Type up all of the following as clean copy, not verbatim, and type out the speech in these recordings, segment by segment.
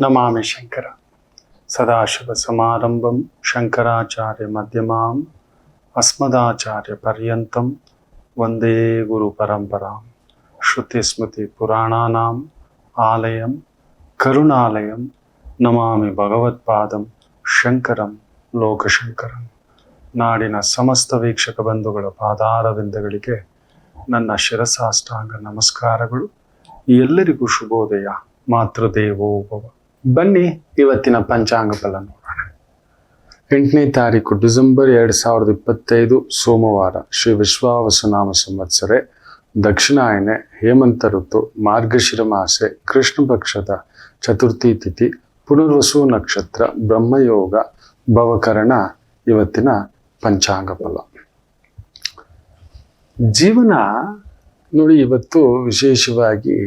ನಮಾಮಿ ಶಂಕರ ಸದಾಶಿವ ಸಮಾರಂಭಂ ಶಂಕರಾಚಾರ್ಯ ಮಧ್ಯಮಾಂ ಅಸ್ಮದಾಚಾರ್ಯ ಪರ್ಯಂತಂ ವಂದೇ ಗುರು ಪರಂಪರಾಂ ಶ್ರುತಿ ಸ್ಮೃತಿ ಪುರಾಣಾನಾಂ ಆಲಯಂ ಕರುಣಾಲಯಂ ನಮಾಮಿ ಭಗವತ್ಪಾದಂ ಶಂಕರಂ ಲೋಕಶಂಕರಂ. ನಾಡಿನ ಸಮಸ್ತ ವೀಕ್ಷಕ ಬಂಧುಗಳ ಪಾದಾರವಿಂದಗಳಿಗೆ ನನ್ನ ಶಿರಸಾಷ್ಟಾಂಗ ನಮಸ್ಕಾರಗಳು. ಎಲ್ಲರಿಗೂ ಶುಭೋದಯ. ಮಾತೃದೇವೋಭವ. ಬನ್ನಿ ಇವತ್ತಿನ ಪಂಚಾಂಗ ಫಲ ನೋಡೋಣ. 8ನೇ ತಾರೀಕು ಡಿಸೆಂಬರ್ 2025 ಸೋಮವಾರ. ಶ್ರೀ ವಿಶ್ವಾವಸುನಾಮ ಸಂವತ್ಸರೆ, ದಕ್ಷಿಣಾಯನೆ, ಹೇಮಂತ ಋತು, ಮಾರ್ಗಶಿರ ಮಾಸೆ, ಕೃಷ್ಣ ಪಕ್ಷದ ಚತುರ್ಥಿ ತಿಥಿ, ಪುನರ್ವಸು ನಕ್ಷತ್ರ, ಬ್ರಹ್ಮಯೋಗ, ಭವಕರಣ. ಇವತ್ತಿನ ಪಂಚಾಂಗ ಫಲ. ಜೀವನ ನೋಡಿ, ಇವತ್ತು ವಿಶೇಷವಾಗಿ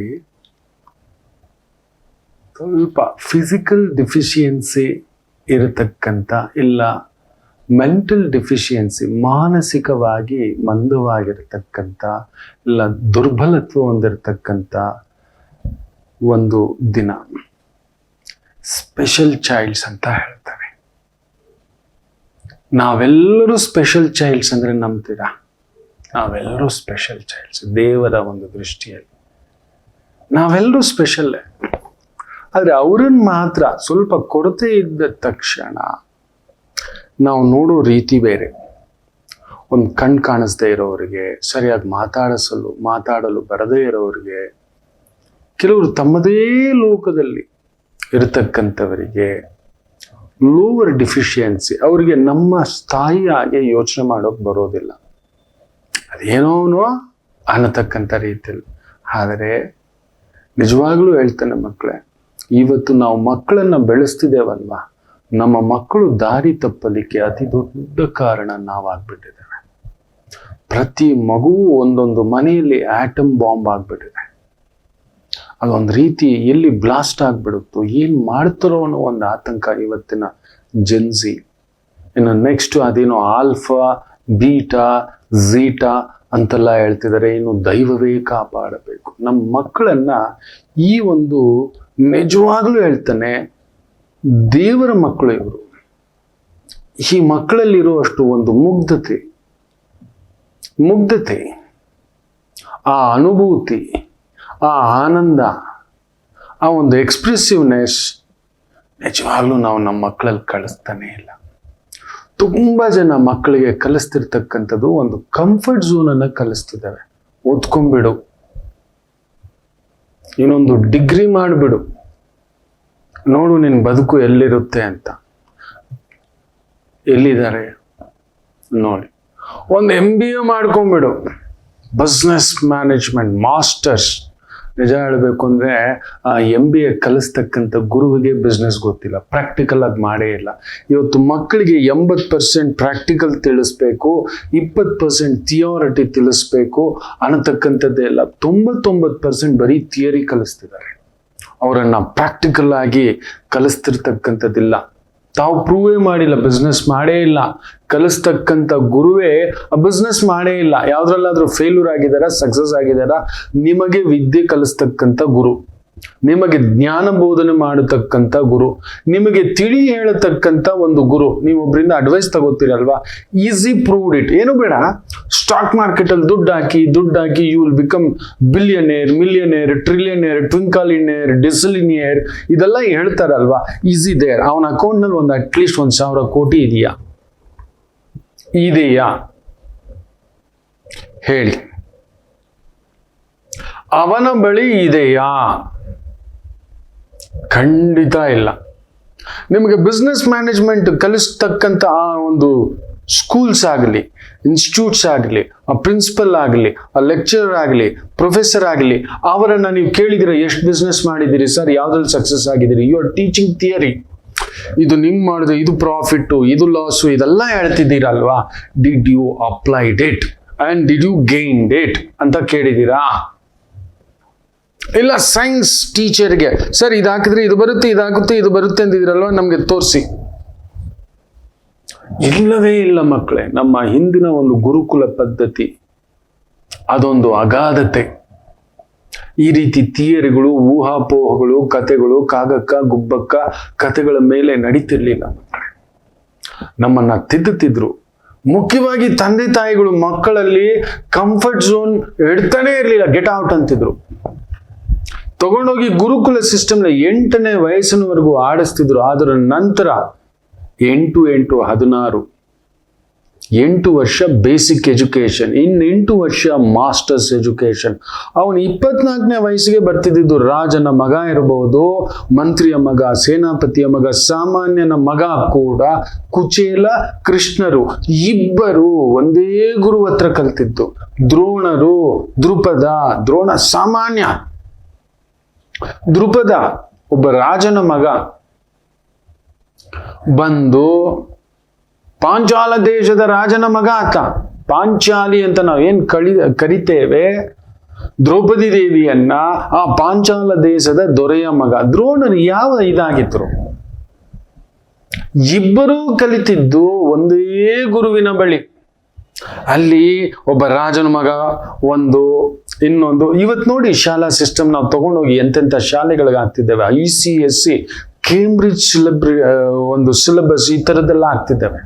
ಸ್ವಲ್ಪ ಫಿಸಿಕಲ್ ಡಿಫಿಷಿಯನ್ಸಿ ಇರತಕ್ಕಂಥ, ಇಲ್ಲ ಮೆಂಟಲ್ ಡಿಫಿಷಿಯನ್ಸಿ, ಮಾನಸಿಕವಾಗಿ ಮಂದವಾಗಿರತಕ್ಕಂಥ, ಇಲ್ಲ ದುರ್ಬಲತ್ವ ಹೊಂದಿರತಕ್ಕಂಥ ಒಂದು ದಿನ. ಸ್ಪೆಷಲ್ ಚೈಲ್ಡ್ಸ್ ಅಂತ ಹೇಳ್ತಾರೆ. ನಾವೆಲ್ಲರೂ ಸ್ಪೆಷಲ್ ಚೈಲ್ಡ್ಸ್ ಅಂದ್ರೆ ನಂಬ್ತೀರಾ? ನಾವೆಲ್ಲರೂ ಸ್ಪೆಷಲ್ ಚೈಲ್ಡ್ಸ್ ದೇವರ ಒಂದು ದೃಷ್ಟಿಯಲ್ಲಿ. ನಾವೆಲ್ಲರೂ ಸ್ಪೆಷಲ್ಲೇ. ಆದರೆ ಅವ್ರನ್ನ ಮಾತ್ರ ಸ್ವಲ್ಪ ಕೊರತೆ ಇದ್ದ ತಕ್ಷಣ ನಾವು ನೋಡೋ ರೀತಿ ಬೇರೆ. ಒಂದು ಕಣ್ ಕಾಣಿಸ್ದೇ ಇರೋರಿಗೆ, ಸರಿಯಾಗಿ ಮಾತಾಡಲು ಬರದೇ ಇರೋರಿಗೆ, ಕೆಲವರು ತಮ್ಮದೇ ಲೋಕದಲ್ಲಿ ಇರತಕ್ಕಂಥವರಿಗೆ ಲೋವರ್ ಡಿಫಿಷಿಯನ್ಸಿ, ಅವರಿಗೆ ನಮ್ಮ ಸ್ಥಾಯಿಯಾಗಿ ಯೋಚನೆ ಮಾಡೋಕೆ ಬರೋದಿಲ್ಲ. ಅದೇನೋನೋ ಅನ್ನತಕ್ಕಂಥ ರೀತಿಯಲ್ಲಿ. ಆದರೆ ನಿಜವಾಗ್ಲೂ ಹೇಳ್ತಾನೆ ಮಕ್ಕಳೇ, ಇವತ್ತು ನಾವು ಮಕ್ಕಳನ್ನ ಬೆಳೆಸ್ತಿದ್ದೇವಲ್ವಾ, ನಮ್ಮ ಮಕ್ಕಳು ದಾರಿ ತಪ್ಪಲಿಕ್ಕೆ ಅತಿ ದೊಡ್ಡ ಕಾರಣ ನಾವಾಗ್ಬಿಟ್ಟಿದ್ದೇವೆ. ಪ್ರತಿ ಮಗುವು ಒಂದೊಂದು ಮನೆಯಲ್ಲಿ ಆಟಮ್ ಬಾಂಬ್ ಆಗ್ಬಿಟ್ಟಿದೆ. ಅದೊಂದು ರೀತಿ ಎಲ್ಲಿ ಬ್ಲಾಸ್ಟ್ ಆಗ್ಬಿಡುತ್ತೋ, ಏನ್ ಮಾಡ್ತಾರೋ ಅನ್ನೋ ಒಂದು ಆತಂಕ ಇವತ್ತಿನ ಜೆನ್ಸಿ. ಇನ್ನು ನೆಕ್ಸ್ಟ್ ಅದೇನೋ ಆಲ್ಫಾ, ಬೀಟಾ, ಝೀಟಾ ಅಂತೆಲ್ಲ ಹೇಳ್ತಿದ್ದಾರೆ. ಇನ್ನು ದೈವವೇ ಕಾಪಾಡಬೇಕು ನಮ್ಮ ಮಕ್ಕಳನ್ನ. ಈ ಒಂದು ನಿಜವಾಗ್ಲೂ ಹೇಳ್ತಾನೆ, ದೇವರ ಮಕ್ಕಳು ಇವರು. ಈ ಮಕ್ಕಳಲ್ಲಿರುವಷ್ಟು ಒಂದು ಮುಗ್ಧತೆ, ಆ ಅನುಭೂತಿ, ಆ ಆನಂದ, ಆ ಒಂದು ಎಕ್ಸ್ಪ್ರೆಸಿವ್ನೆಸ್ ನಿಜವಾಗ್ಲೂ ನಾವು ನಮ್ಮ ಮಕ್ಕಳಲ್ಲಿ ಕಳಿಸ್ತಾನೆ ಇಲ್ಲ. ತುಂಬಾ ಜನ ಮಕ್ಕಳಿಗೆ ಕಲಿಸ್ತಿರ್ತಕ್ಕಂಥದ್ದು ಒಂದು ಕಂಫರ್ಟ್ ಝೋನ್ ಅನ್ನ ಕಲಿಸ್ತಿದ್ದಾರೆ. ಓದ್ಕೊಂಡ್ಬಿಡು, ಇನ್ನೊಂದು ಡಿಗ್ರಿ ಮಾಡಿಬಿಡು, ನೋಡು ನಿನ್ನ ಬದುಕು ಎಲ್ಲಿರುತ್ತೆ ಅಂತ. ಎಲ್ಲಿದ್ದಾರೆ ನೋಡಿ. ಒಂದು MBA ಮಾಡ್ಕೊಂಡ್ಬಿಡು, ಬಿಸ್ನೆಸ್ ಮ್ಯಾನೇಜ್ಮೆಂಟ್ ಮಾಸ್ಟರ್ಸ್. ನಿಜ ಹೇಳಬೇಕು ಅಂದರೆ MBA ಕಲಿಸ್ತಕ್ಕಂಥ ಗುರುವಿಗೆ ಬಿಸ್ನೆಸ್ ಗೊತ್ತಿಲ್ಲ, ಪ್ರಾಕ್ಟಿಕಲ್ ಆಗಿ ಮಾಡೇ ಇಲ್ಲ. ಇವತ್ತು ಮಕ್ಕಳಿಗೆ 80% ಪ್ರಾಕ್ಟಿಕಲ್ ತಿಳಿಸ್ಬೇಕು, 20% ಥಿಯಾರಿಟಿ ತಿಳಿಸ್ಬೇಕು ಅನ್ನತಕ್ಕಂಥದ್ದೇ ಇಲ್ಲ. 99% ಬರೀ ಥಿಯರಿ ಕಲಿಸ್ತಿದ್ದಾರೆ. ಅವರನ್ನ ಪ್ರಾಕ್ಟಿಕಲ್ ಆಗಿ ಕಲಿಸ್ತಿರ್ತಕ್ಕಂಥದ್ದಿಲ್ಲ. ತಾವು ಪ್ರೂವೇ ಮಾಡಿಲ್ಲ, ಬಿಸ್ನೆಸ್ ಮಾಡೇ ಇಲ್ಲ. ಕಲಿಸ್ತಕ್ಕಂಥ ಗುರುವೇ ಬಿಸ್ನೆಸ್ ಮಾಡೇ ಇಲ್ಲ. ಯಾವ್ದ್ರಲ್ಲಾದ್ರೂ ಫೇಲ್ಯೂರ್ ಆಗಿದಾರ, ಸಕ್ಸಸ್ ಆಗಿದಾರ? ನಿಮಗೆ ವಿದ್ಯೆ ಕಲಿಸ್ತಕ್ಕಂಥ ಗುರು, ನಿಮಗೆ ಜ್ಞಾನ ಬೋಧನೆ ಮಾಡತಕ್ಕಂಥ ಗುರು, ನಿಮಗೆ ತಿಳಿ ಹೇಳತಕ್ಕಂಥ ಒಂದು ಗುರು. ನೀವೊಬ್ಬರಿಂದ ಅಡ್ವೈಸ್ ತಗೋತೀರಲ್ವಾ, ಈಸಿ ಪ್ರೂವ್ಡ್ ಇಟ್. ಏನು ಬೇಡ, ಸ್ಟಾಕ್ ಮಾರ್ಕೆಟ್ ಅಲ್ಲಿ ದುಡ್ಡು ಹಾಕಿ you will become billionaire, millionaire, trillionaire, ಟ್ವಿಂಕಾಲಿನೇರ್, ಡಿಸಲಿನಿಯರ್, ಇದೆಲ್ಲ ಹೇಳ್ತಾರಲ್ವಾ. Is he there. ಅವನ ಅಕೌಂಟ್ ನಲ್ಲಿ ಒಂದು ಅಟ್ಲೀಸ್ಟ್ 1,000 ಕೋಟಿ ಇದೆಯಾ ಹೇಳಿ? ಅವನ ಬಳಿ ಇದೆಯಾ? ಖಂಡಿತ ಇಲ್ಲ. ನಿಮಗೆ ಬಿಸ್ನೆಸ್ ಮ್ಯಾನೇಜ್ಮೆಂಟ್ ಕಲಿಸ್ತಕ್ಕಂಥ ಆ ಒಂದು ಸ್ಕೂಲ್ಸ್ ಆಗಲಿ, ಇನ್ಸ್ಟಿಟ್ಯೂಟ್ಸ್ ಆಗಲಿ, ಆ ಪ್ರಿನ್ಸಿಪಲ್ ಆಗಲಿ, ಆ ಲೆಕ್ಚರರ್ ಆಗಲಿ, ಪ್ರೊಫೆಸರ್ ಆಗಲಿ, ಅವರನ್ನ ನೀವು ಕೇಳಿದಿರ, ಎಷ್ಟು ಬಿಸ್ನೆಸ್ ಮಾಡಿದಿರಿ ಸರ್, ಯಾವ್ದ್ರಲ್ಲಿ ಸಕ್ಸಸ್ ಆಗಿದ್ದೀರಿ? You are teaching theory. ಇದು ನಿಮ್ ಮಾಡಿದ್ರೆ ಇದು ಪ್ರಾಫಿಟ್, ಇದು ಲಾಸು, ಇದೆಲ್ಲ ಹೇಳ್ತಿದ್ದೀರಲ್ವಾ. Did you applied it and did you gained it ಅಂತ ಕೇಳಿದ್ದೀರಾ? ಇಲ್ಲ ಸೈನ್ಸ್ ಟೀಚರ್ಗೆ ಸರ್ ಇದು ಹಾಕಿದ್ರೆ ಇದು ಬರುತ್ತೆ, ಇದಾಗುತ್ತೆ, ಇದು ಬರುತ್ತೆ ಅಂತಿದ್ದೀರಲ್ವಾ, ನಮ್ಗೆ ತೋರಿಸಿ. ಇಲ್ಲವೇ ಇಲ್ಲ ಮಕ್ಕಳೇ. ನಮ್ಮ ಹಿಂದಿನ ಒಂದು ಗುರುಕುಲ ಪದ್ಧತಿ ಅದೊಂದು ಅಗಾಧತೆ. ಈ ರೀತಿ ಥಿಯರಿಗಳು, ಊಹಾಪೋಹಗಳು, ಕತೆಗಳು, ಕಾಗಕ್ಕ ಗುಬ್ಬಕ್ಕ ಕತೆಗಳ ಮೇಲೆ ನಡೀತಿರ್ಲಿಲ್ಲ. ನಮ್ಮನ್ನ ತಿದ್ದುತ್ತಿದ್ರು. ಮುಖ್ಯವಾಗಿ ತಂದೆ ತಾಯಿಗಳು ಮಕ್ಕಳಲ್ಲಿ ಕಂಫರ್ಟ್ ಝೋನ್ ಇಡ್ತಾನೆ ಇರಲಿಲ್ಲ, ಗೆಟ್ ಔಟ್ ಅಂತಿದ್ರು. ತಗೊಂಡೋಗಿ ಗುರುಕುಲ ಸಿಸ್ಟಮ್ನ 8ನೇ ವಯಸ್ಸಿನವರೆಗೂ ಆಡಿಸ್ತಿದ್ರು. ಅದರ ನಂತರ 8 8 16 8 ವರ್ಷ ಬೇಸಿಕ್ ಎಜುಕೇಶನ್, 8 ವರ್ಷ ಮಾಸ್ಟರ್ಸ್ ಎಜುಕೇಶನ್. ಅವನು 24ನೇ ವಯಸ್ಸಿಗೆ ಬರ್ತಿದ್ದು ರಾಜನ ಮಗ ಇರಬಹುದು, ಮಂತ್ರಿಯ ಮಗ, ಸೇನಾಪತಿಯ ಮಗ, ಸಾಮಾನ್ಯನ ಮಗ ಕೂಡ. ಕುಚೇಲ ಕೃಷ್ಣರು ಇಬ್ಬರು ಒಂದೇ ಗುರು ಹತ್ರ ಕಲ್ತಿದ್ದು. ದ್ರೋಣರು, ದ್ರುಪದ ಸಾಮಾನ್ಯ, ದ್ರುಪದ ಒಬ್ಬ ರಾಜನ ಮಗ ಬಂದು ಪಾಂಚಾಲ ದೇಶದ ರಾಜನ ಮಗ ಆತ. ಪಾಂಚಾಲಿ ಅಂತ ನಾವೇನ್ ಕರಿತೇವೆ ದ್ರೌಪದಿ ದೇವಿಯನ್ನ, ಆ ಪಾಂಚಾಲ ದೇಶದ ದೊರೆಯ ಮಗ. ದ್ರೋಣರು ಯಾವ ಇದಾಗಿದ್ರು? ಇಬ್ಬರೂ ಕಲಿತಿದ್ದು ಒಂದೇ ಗುರುವಿನ ಬಳಿ. ಅಲ್ಲಿ ಒಬ್ಬ ರಾಜನ ಮಗ ಇನ್ನೊಂದು. ಇವತ್ತು ನೋಡಿ ಶಾಲಾ ಸಿಸ್ಟಮ್ ನಾವು ತಗೊಂಡೋಗಿ ಎಂತೆಂಥ ಶಾಲೆಗಳಿಗೆ ಆಗ್ತಿದ್ದೇವೆ. ICSE, ಕೇಂಬ್ರಿಡ್ಜ್ ಸಿಲೆಬಸ್ ಈ ಥರದ್ದೆಲ್ಲ ಆಗ್ತಿದ್ದೇವೆ.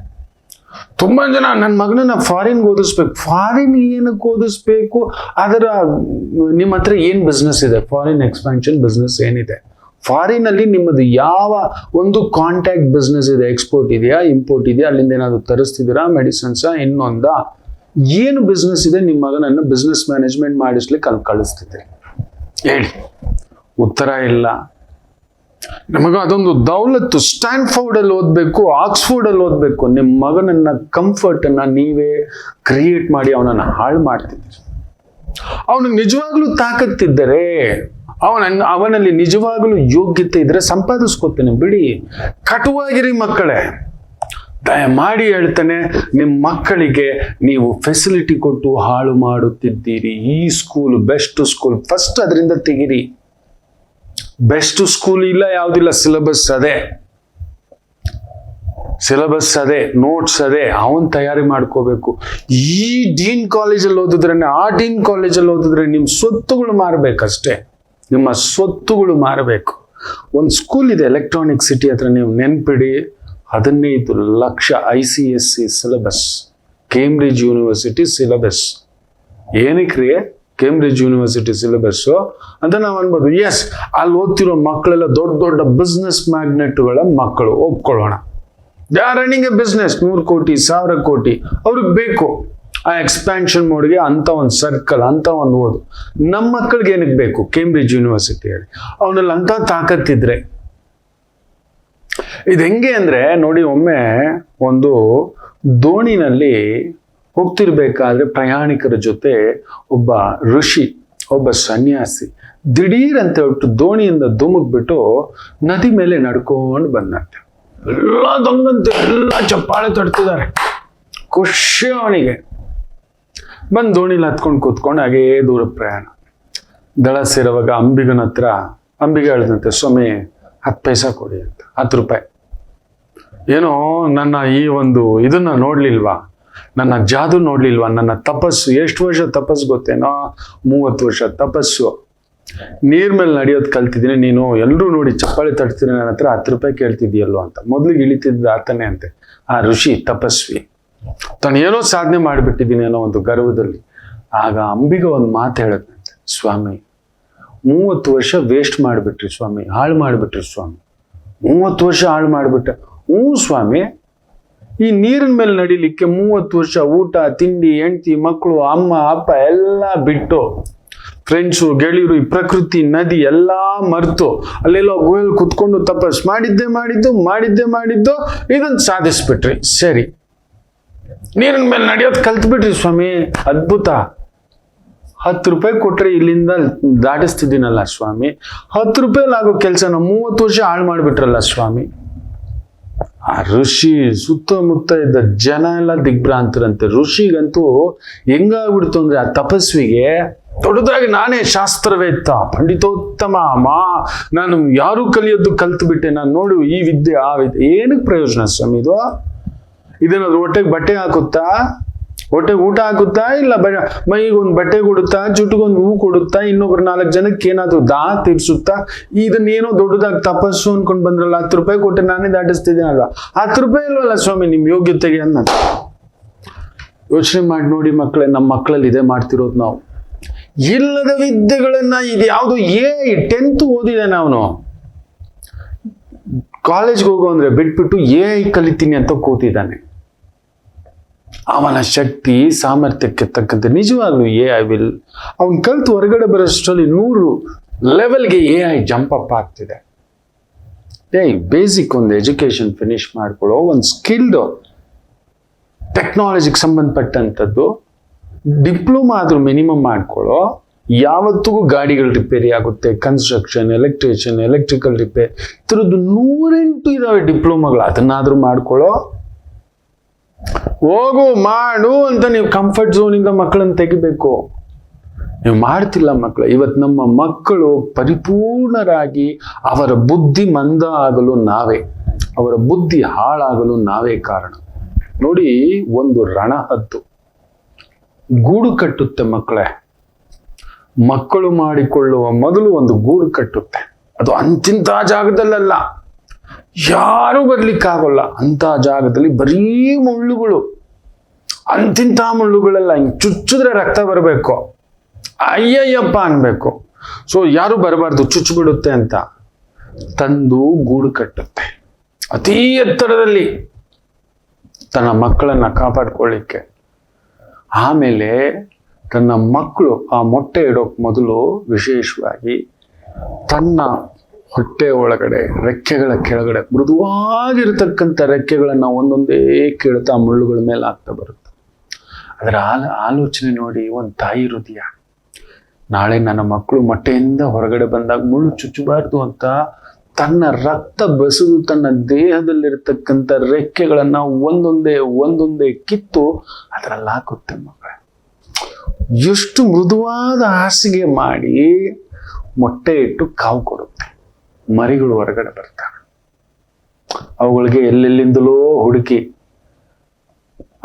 ತುಂಬಾ ಜನ ನನ್ನ ಮಗನನ್ನ ಫಾರಿನ್ಗೆ ಓದಿಸ್ಬೇಕು. ಫಾರಿನ್ ಏನಕ್ಕೆ ಓದಿಸ್ಬೇಕು? ಅದರ ನಿಮ್ಮ ಹತ್ರ ಏನ್ ಬಿಸ್ನೆಸ್ ಇದೆ? ಫಾರಿನ್ ಎಕ್ಸ್ಪಾನ್ಷನ್ ಬಿಸ್ನೆಸ್ ಏನಿದೆ? ಫಾರಿನ್ ಅಲ್ಲಿ ನಿಮ್ಮದು ಯಾವ ಒಂದು ಕಾಂಟ್ಯಾಕ್ಟ್ ಬಿಸ್ನೆಸ್ ಇದೆ? ಎಕ್ಸ್ಪೋರ್ಟ್ ಇದೆಯಾ, ಇಂಪೋರ್ಟ್ ಇದೆಯಾ, ಅಲ್ಲಿಂದ ಏನಾದ್ರು ತರಿಸ್ತಿದ್ದೀರಾ, ಮೆಡಿಸಿನ್ಸ್, ಏನು ಬಿಸ್ನೆಸ್ ಇದೆ? ನಿಮ್ಮ ಮಗನನ್ನು ಬಿಸ್ನೆಸ್ ಮ್ಯಾನೇಜ್ಮೆಂಟ್ ಮಾಡಿಸ್ಲಿಕ್ಕೆ ಅಲ್ಲಿ ಕಳಿಸ್ತಿದ್ದೆ ಹೇಳಿ? ಉತ್ತರ ಇಲ್ಲ. ನಮಗ ಅದೊಂದು ದೌಲತ್ತು. ಸ್ಟ್ಯಾನ್ಫೋರ್ಡ್ ಅಲ್ಲಿ ಓದ್ಬೇಕು, ಆಕ್ಸ್ಫೋರ್ಡ್ ಅಲ್ಲಿ ಓದ್ಬೇಕು. ನಿಮ್ಮ ಮಗನನ್ನ ಕಂಫರ್ಟ್ ಅನ್ನ ನೀವೇ ಕ್ರಿಯೇಟ್ ಮಾಡಿ ಅವನನ್ನ ಹಾಳು ಮಾಡ್ತಿದ್ದೀರಿ. ಅವನಿಗೆ ನಿಜವಾಗ್ಲೂ ತಾಕತ್ತಿದ್ದರೆ, ಅವನಲ್ಲಿ ನಿಜವಾಗ್ಲೂ ಯೋಗ್ಯತೆ ಇದ್ರೆ ಸಂಪಾದಿಸ್ಕೊತಾನೆ. ಬಿಡಿ, ಕಟುವಾಗಿರಿ ಮಕ್ಕಳೇ. ದಯಮಾಡಿ ಹೇಳ್ತಾನೆ, ನಿಮ್ಮ ಮಕ್ಕಳಿಗೆ ನೀವು ಫೆಸಿಲಿಟಿ ಕೊಟ್ಟು ಹಾಳು ಮಾಡುತ್ತಿದ್ದೀರಿ. ಈ ಸ್ಕೂಲ್ ಬೆಸ್ಟ್ ಸ್ಕೂಲ್, ಫಸ್ಟ್ ಅದರಿಂದ ತೆಗಿರಿ. ಬೆಸ್ಟ್ ಸ್ಕೂಲ್ ಇಲ್ಲ, ಯಾವುದಿಲ್ಲ. ಸಿಲೆಬಸ್ ಅದೇ, ನೋಟ್ಸ್ ಅದೇ, ಅವನ್ ತಯಾರಿ ಮಾಡ್ಕೋಬೇಕು. ಈ ಡೀನ್ ಕಾಲೇಜಲ್ಲಿ ಓದಿದ್ರೆ, ಆ ಡೀನ್ ಕಾಲೇಜಲ್ಲಿ ಓದಿದ್ರೆ ನಿಮ್ಮ ಸ್ವತ್ತುಗಳು ಮಾರಬೇಕಷ್ಟೇ. ನಿಮ್ಮ ಸ್ವತ್ತುಗಳು ಮಾರಬೇಕು. ಒಂದು ಸ್ಕೂಲ್ ಇದೆ ಎಲೆಕ್ಟ್ರಾನಿಕ್ ಸಿಟಿ ಹತ್ರ, ನೀವು ನೆನ್ಪಿಡಿ. 15 lakh ICSE syllabus, Cambridge university syllabus. ಏನಕ್ಕೆ ಕೇಂಬ್ರಿಡ್ಜ್ ಯೂನಿವರ್ಸಿಟಿ ಸಿಲೆಬಸ್ಸು ಅಂತ ನಾವು ಅನ್ಬೋದು. ಎಸ್, ಅಲ್ಲಿ ಓದ್ತಿರೋ ಮಕ್ಕಳೆಲ್ಲ ದೊಡ್ಡ ದೊಡ್ಡ ಬಿಸ್ನೆಸ್ ಮ್ಯಾಗ್ನೆಟ್ಗಳ ಮಕ್ಕಳು, ಒಪ್ಕೊಳ್ಳೋಣ. They are running a business. 100 ಕೋಟಿ 1000 ಕೋಟಿ ಅವ್ರಿಗೆ ಬೇಕು. ಆ ಎಕ್ಸ್ಪ್ಯಾನ್ಷನ್ ಮೋಡ್ಗೆ ಅಂತ ಒಂದು ಸರ್ಕಲ್, ಅಂತ ಒಂದು ಓದು. ನಮ್ಮ ಮಕ್ಕಳಿಗೆ ಏನಕ್ಕೆ ಬೇಕು ಕೇಂಬ್ರಿಡ್ಜ್ ಯೂನಿವರ್ಸಿಟಿ ಹೇಳಿ? ಅವನಲ್ಲಿ ಅಂತ ತಾಕತ್ತಿದ್ರೆ. ಇದು ಹೆಂಗೆ ಅಂದ್ರೆ ನೋಡಿ, ಒಮ್ಮೆ ಒಂದು ದೋಣಿನಲ್ಲಿ ಹೋಗ್ತಿರ್ಬೇಕಾದ್ರೆ ಪ್ರಯಾಣಿಕರ ಜೊತೆ ಒಬ್ಬ ಋಷಿ, ಒಬ್ಬ ಸನ್ಯಾಸಿ ದಿಢೀರ್ ಅಂತ ಹೇಳ್ಬಿಟ್ಟು ದೋಣಿಯಿಂದ ಧುಮುಕ್ಬಿಟ್ಟು ನದಿ ಮೇಲೆ ನಡ್ಕೊಂಡು ಬಂದಂತೆ. ಎಲ್ಲ ದೊಂಗಂತೆ, ಎಲ್ಲ ಚಪ್ಪಾಳೆ ತಡ್ತಿದ್ದಾರೆ. ಖುಷಿ ಅವನಿಗೆ. ಬಂದು ದೋಣಿಲಿ ಹತ್ಕೊಂಡು ಕೂತ್ಕೊಂಡು ಹಾಗೇ ದೂರ ಪ್ರಯಾಣ. ದಳ ಸೇರುವಾಗ ಅಂಬಿಗನ ಹತ್ರ ಅಂಬಿಗೆ ಹೇಳ್ದಂತೆ, ಸ್ವಾಮಿ 10 ಪೈಸಾ ಕೊಡಿ ಅಂತ. 10 ರೂಪಾಯಿ. ಏನೋ ನನ್ನ ಈ ಒಂದು ಇದನ್ನ ನೋಡ್ಲಿಲ್ವಾ, ನನ್ನ ಜಾದು ನೋಡ್ಲಿಲ್ವಾ, ನನ್ನ ತಪಸ್ಸು, ಎಷ್ಟು ವರ್ಷ ತಪಸ್ಸು ಗೊತ್ತೇನೋ? 30 ವರ್ಷ ತಪಸ್ಸು. ನೀರ್ ಮೇಲೆ ನಡೆಯೋದು ಕಲ್ತಿದ್ದೀನಿ, ನೀನು ಎಲ್ಲರೂ ನೋಡಿ ಚಪ್ಪಾಳೆ ತಡ್ತೀನಿ, ನನ್ನ ಹತ್ರ 10 ರೂಪಾಯಿ ಕೇಳ್ತಿದ್ಯಲ್ಲೋ ಅಂತ. ಮೊದ್ಲಿಗೆ ಇಳಿತಿದ್ದ ಆತನೇ ಅಂತೆ, ಆ ಋಷಿ ತಪಸ್ವಿ. ತಾನು ಏನೋ ಸಾಧನೆ ಮಾಡಿಬಿಟ್ಟಿದ್ದೀನಿ ಅನ್ನೋ ಒಂದು ಗರ್ವದಲ್ಲಿ. ಆಗ ಅಂಬಿಗ ಒಂದು ಮಾತು ಹೇಳದಂತೆ, ಸ್ವಾಮಿ 30 ವರ್ಷ ವೇಸ್ಟ್ ಮಾಡಿಬಿಟ್ರಿ ಸ್ವಾಮಿ, ಹಾಳು ಮಾಡಿಬಿಟ್ರಿ ಸ್ವಾಮಿ. 30 ವರ್ಷ ಹಾಳು ಮಾಡಿಬಿಟ್ರೆ? ಸ್ವಾಮಿ, ಈ ನೀರಿನ ಮೇಲೆ ನಡಿಲಿಕ್ಕೆ 30 ವರ್ಷ ಊಟ ತಿಂಡಿ, ಹೆಂಡತಿ, ಮಕ್ಕಳು, ಅಮ್ಮ ಅಪ್ಪ ಎಲ್ಲ ಬಿಟ್ಟು, ಫ್ರೆಂಡ್ಸು ಗೆಳೆಯರು, ಈ ಪ್ರಕೃತಿ ನದಿ ಎಲ್ಲ ಮರೆತು ಅಲ್ಲೆಲ್ಲೋ ಗುಹೆಯಲ್ಲಿ ಕುತ್ಕೊಂಡು ತಪಸ್ ಮಾಡಿದ್ದೆ ಇದನ್ನು ಸಾಧಿಸ್ಬಿಟ್ರಿ. ಸರಿ, ನೀರಿನ ಮೇಲೆ ನಡೆಯೋದು ಕಲ್ತ್ಬಿಟ್ರಿ ಸ್ವಾಮಿ, ಅದ್ಭುತ. 10 ರೂಪಾಯಿ ಕೊಟ್ರೆ ಇಲ್ಲಿಂದ ದಾಟಿಸ್ತಿದ್ದೀನಲ್ಲ ಸ್ವಾಮಿ. 10 ರೂಪಾಯಲ್ಲಿ ಆಗೋ ಕೆಲಸನ 30 ವರ್ಷ ಹಾಳು ಮಾಡಿಬಿಟ್ರಲ್ಲ ಸ್ವಾಮಿ. ಆ ಋಷಿ ಸುತ್ತಮುತ್ತ ಇದ್ದ ಜನ ಎಲ್ಲ ದಿಗ್ಭ್ರಾಂತರಂತೆ. ಋಷಿಗಂತೂ ಹೆಂಗಾಗ್ಬಿಡ್ತು ಅಂದ್ರೆ, ಆ ತಪಸ್ವಿಗೆ ದೊಡ್ಡದಾಗಿ ನಾನೇ ಶಾಸ್ತ್ರವೇತ್ತ, ಪಂಡಿತೋತ್ತಮ, ನಾನು ಯಾರು ಕಲಿಯೋದು ಕಲ್ತು ಬಿಟ್ಟೆ, ನಾನು ನೋಡು ಈ ವಿದ್ಯೆ ಆ ವಿದ್ಯೆ. ಏನಕ್ಕೆ ಪ್ರಯೋಜನ ಸ್ವಾಮಿ ಇದು? ಇದೇನಾದ್ರು ಹೊಟ್ಟೆಗೆ ಬಟ್ಟೆ ಹಾಕುತ್ತಾ? ಹೊಟ್ಟೆಗೆ ಊಟ ಹಾಕುತ್ತಾ, ಇಲ್ಲ ಮೈಗೊಂದು ಬಟ್ಟೆ ಕೊಡುತ್ತಾ, ಜುಟ್ಟಿಗೊಂದು ಹೂ ಕೊಡುತ್ತಾ, ಇನ್ನೊಬ್ರು 4 ಜನಕ್ಕೆ ಏನಾದ್ರು ತೀರ್ಸುತ್ತಾ? ಇದನ್ನೇನೋ ದೊಡ್ಡದಾಗಿ ತಪಸ್ಸು ಅನ್ಕೊಂಡ್ ಬಂದ್ರಲ್ಲ, 10 ರೂಪಾಯಿ ಕೊಟ್ಟೆ ನಾನೇ ದಾಟಿಸ್ತಿದ್ದೀನಲ್ವಾ, 10 ರೂಪಾಯಿ ಇಲ್ವಲ್ಲ ಸ್ವಾಮಿ ನಿಮ್ ಯೋಗ್ಯತೆಗೆ ಅನ್ನ. ಯೋಚನೆ ಮಾಡಿ ನೋಡಿ ಮಕ್ಕಳೇ, ನಮ್ಮ ಮಕ್ಕಳಲ್ಲಿ ಇದೇ ಮಾಡ್ತಿರೋದು ನಾವು. ಇಲ್ಲದ ವಿದ್ಯೆಗಳನ್ನ, ಇದು ಯಾವುದು 10th ಓದಿದಾನೆ ಅವನು, ಕಾಲೇಜ್ಗೆ ಹೋಗೋ ಅಂದ್ರೆ ಬಿಟ್ಬಿಟ್ಟು ಕಲಿತೀನಿ ಅಂತ ಕೂತಿದ್ದಾನೆ. ಅವನ ಶಕ್ತಿ ಸಾಮರ್ಥ್ಯಕ್ಕೆ ತಕ್ಕಂತೆ ನಿಜವಾಗ್ಲೂ ಅವನ್ ಕಲ್ತು ಹೊರಗಡೆ ಬರೋಷ್ಟರಲ್ಲಿ 100 ಲೆವೆಲ್ಗೆ ಜಂಪ್ ಅಪ್ ಆಗ್ತಿದೆ. ಬೇಸಿಕ್ ಒಂದು ಎಜುಕೇಶನ್ ಫಿನಿಶ್ ಮಾಡ್ಕೊಳ್ಳೋ, ಒಂದು ಸ್ಕಿಲ್ಡ್ ಟೆಕ್ನಾಲಜಿಗೆ ಸಂಬಂಧಪಟ್ಟಂಥದ್ದು ಡಿಪ್ಲೊಮಾ ಆದ್ರೂ ಮಿನಿಮಮ್ ಮಾಡ್ಕೊಳ್ಳೋ. ಯಾವತ್ತಿಗೂ ಗಾಡಿಗಳು ರಿಪೇರಿ ಆಗುತ್ತೆ, ಕನ್ಸ್ಟ್ರಕ್ಷನ್, ಎಲೆಕ್ಟ್ರಿಷಿಯನ್, ಎಲೆಕ್ಟ್ರಿಕಲ್ ರಿಪೇರ್, ಇತರದ್ದು 108 ಇದಾವೆ ಡಿಪ್ಲೊಮಾಗಳು. ಅದನ್ನಾದ್ರೂ ಮಾಡ್ಕೊಳ್ಳೋ. ಹೋಗು ಮಾಡು ಅಂತ ನೀವು ಕಂಫರ್ಟ್ ಝೋನಿಂದ ಮಕ್ಕಳನ್ನು ತೆಗಿಬೇಕು. ನೀವು ಮಾಡ್ತಿಲ್ಲ ಮಕ್ಕಳು. ಇವತ್ತು ನಮ್ಮ ಮಕ್ಕಳು ಪರಿಪೂರ್ಣರಾಗಿ ಅವರ ಬುದ್ಧಿ ಮಂದ ಆಗಲು ನಾವೇ, ಅವರ ಬುದ್ಧಿ ಹಾಳಾಗಲು ನಾವೇ ಕಾರಣ. ನೋಡಿ, ಒಂದು ರಣಹದ್ದು ಗೂಡು ಕಟ್ಟುತ್ತೆ ಮಕ್ಕಳೇ. ಮಕ್ಕಳು ಮಾಡಿಕೊಳ್ಳುವ ಮೊದಲು ಒಂದು ಗೂಡು ಕಟ್ಟುತ್ತೆ. ಅದು ಅಂತಿಂತ ಜಾಗದಲ್ಲ, ಯಾರು ಬರ್ಲಿಕ್ಕಾಗಲ್ಲ ಅಂತ ಜಾಗದಲ್ಲಿ. ಬರೀ ಮುಳ್ಳುಗಳು, ಅಂತಿಂತ ಮುಳ್ಳುಗಳೆಲ್ಲ. ಹಿಂಗೆ ಚುಚ್ಚಿದ್ರೆ ರಕ್ತ ಬರಬೇಕು, ಅಯ್ಯಯ್ಯಪ್ಪ ಅನ್ಬೇಕು. ಸೊ ಯಾರು ಬರಬಾರ್ದು, ಚುಚ್ಚಿಬಿಡುತ್ತೆ ಅಂತ ತಂದು ಗೂಡು ಕಟ್ಟುತ್ತೆ ಅತೀ ಎತ್ತರದಲ್ಲಿ ತನ್ನ ಮಕ್ಕಳನ್ನ ಕಾಪಾಡ್ಕೊಳ್ಳಿಕ್ಕೆ. ಆಮೇಲೆ ತನ್ನ ಮಕ್ಕಳು ಆ ಮೊಟ್ಟೆ ಇಡೋಕ್ ಮೊದಲು ವಿಶೇಷವಾಗಿ ತನ್ನ ಹೊಟ್ಟೆ ಒಳಗಡೆ ರೆಕ್ಕೆಗಳ ಕೆಳಗಡೆ ಮೃದುವಾಗಿರ್ತಕ್ಕಂಥ ರೆಕ್ಕೆಗಳನ್ನ ಒಂದೊಂದೇ ಕೇಳ್ತಾ ಮುಳ್ಳುಗಳ ಮೇಲೆ ಆಗ್ತಾ ಬರುತ್ತೆ. ಅದರ ಆಲೋಚನೆ ನೋಡಿ, ಒಂದು ತಾಯಿ ಹೃದಯ. ನಾಳೆ ನನ್ನ ಮಕ್ಕಳು ಮೊಟ್ಟೆಯಿಂದ ಹೊರಗಡೆ ಬಂದಾಗ ಮುಳ್ಳು ಚುಚ್ಚಬಾರ್ದು ಅಂತ ತನ್ನ ರಕ್ತ ಬಸಿದು ತನ್ನ ದೇಹದಲ್ಲಿರ್ತಕ್ಕಂಥ ರೆಕ್ಕೆಗಳನ್ನ ಒಂದೊಂದೇ ಕಿತ್ತು ಅದರಲ್ಲಿ ಹಾಕುತ್ತೆ ಮಕ್ಕಳೇ. ಎಷ್ಟು ಮೃದುವಾದ ಹಾಸಿಗೆ ಮಾಡಿ ಮೊಟ್ಟೆ ಇಟ್ಟು ಕಾವು ಕೊಡುತ್ತೆ. ಮರಿಗಳು ಹೊರಗಡೆ ಬರ್ತಾರೆ. ಅವುಗಳಿಗೆ ಎಲ್ಲೆಲ್ಲಿಂದಲೋ ಹುಡುಕಿ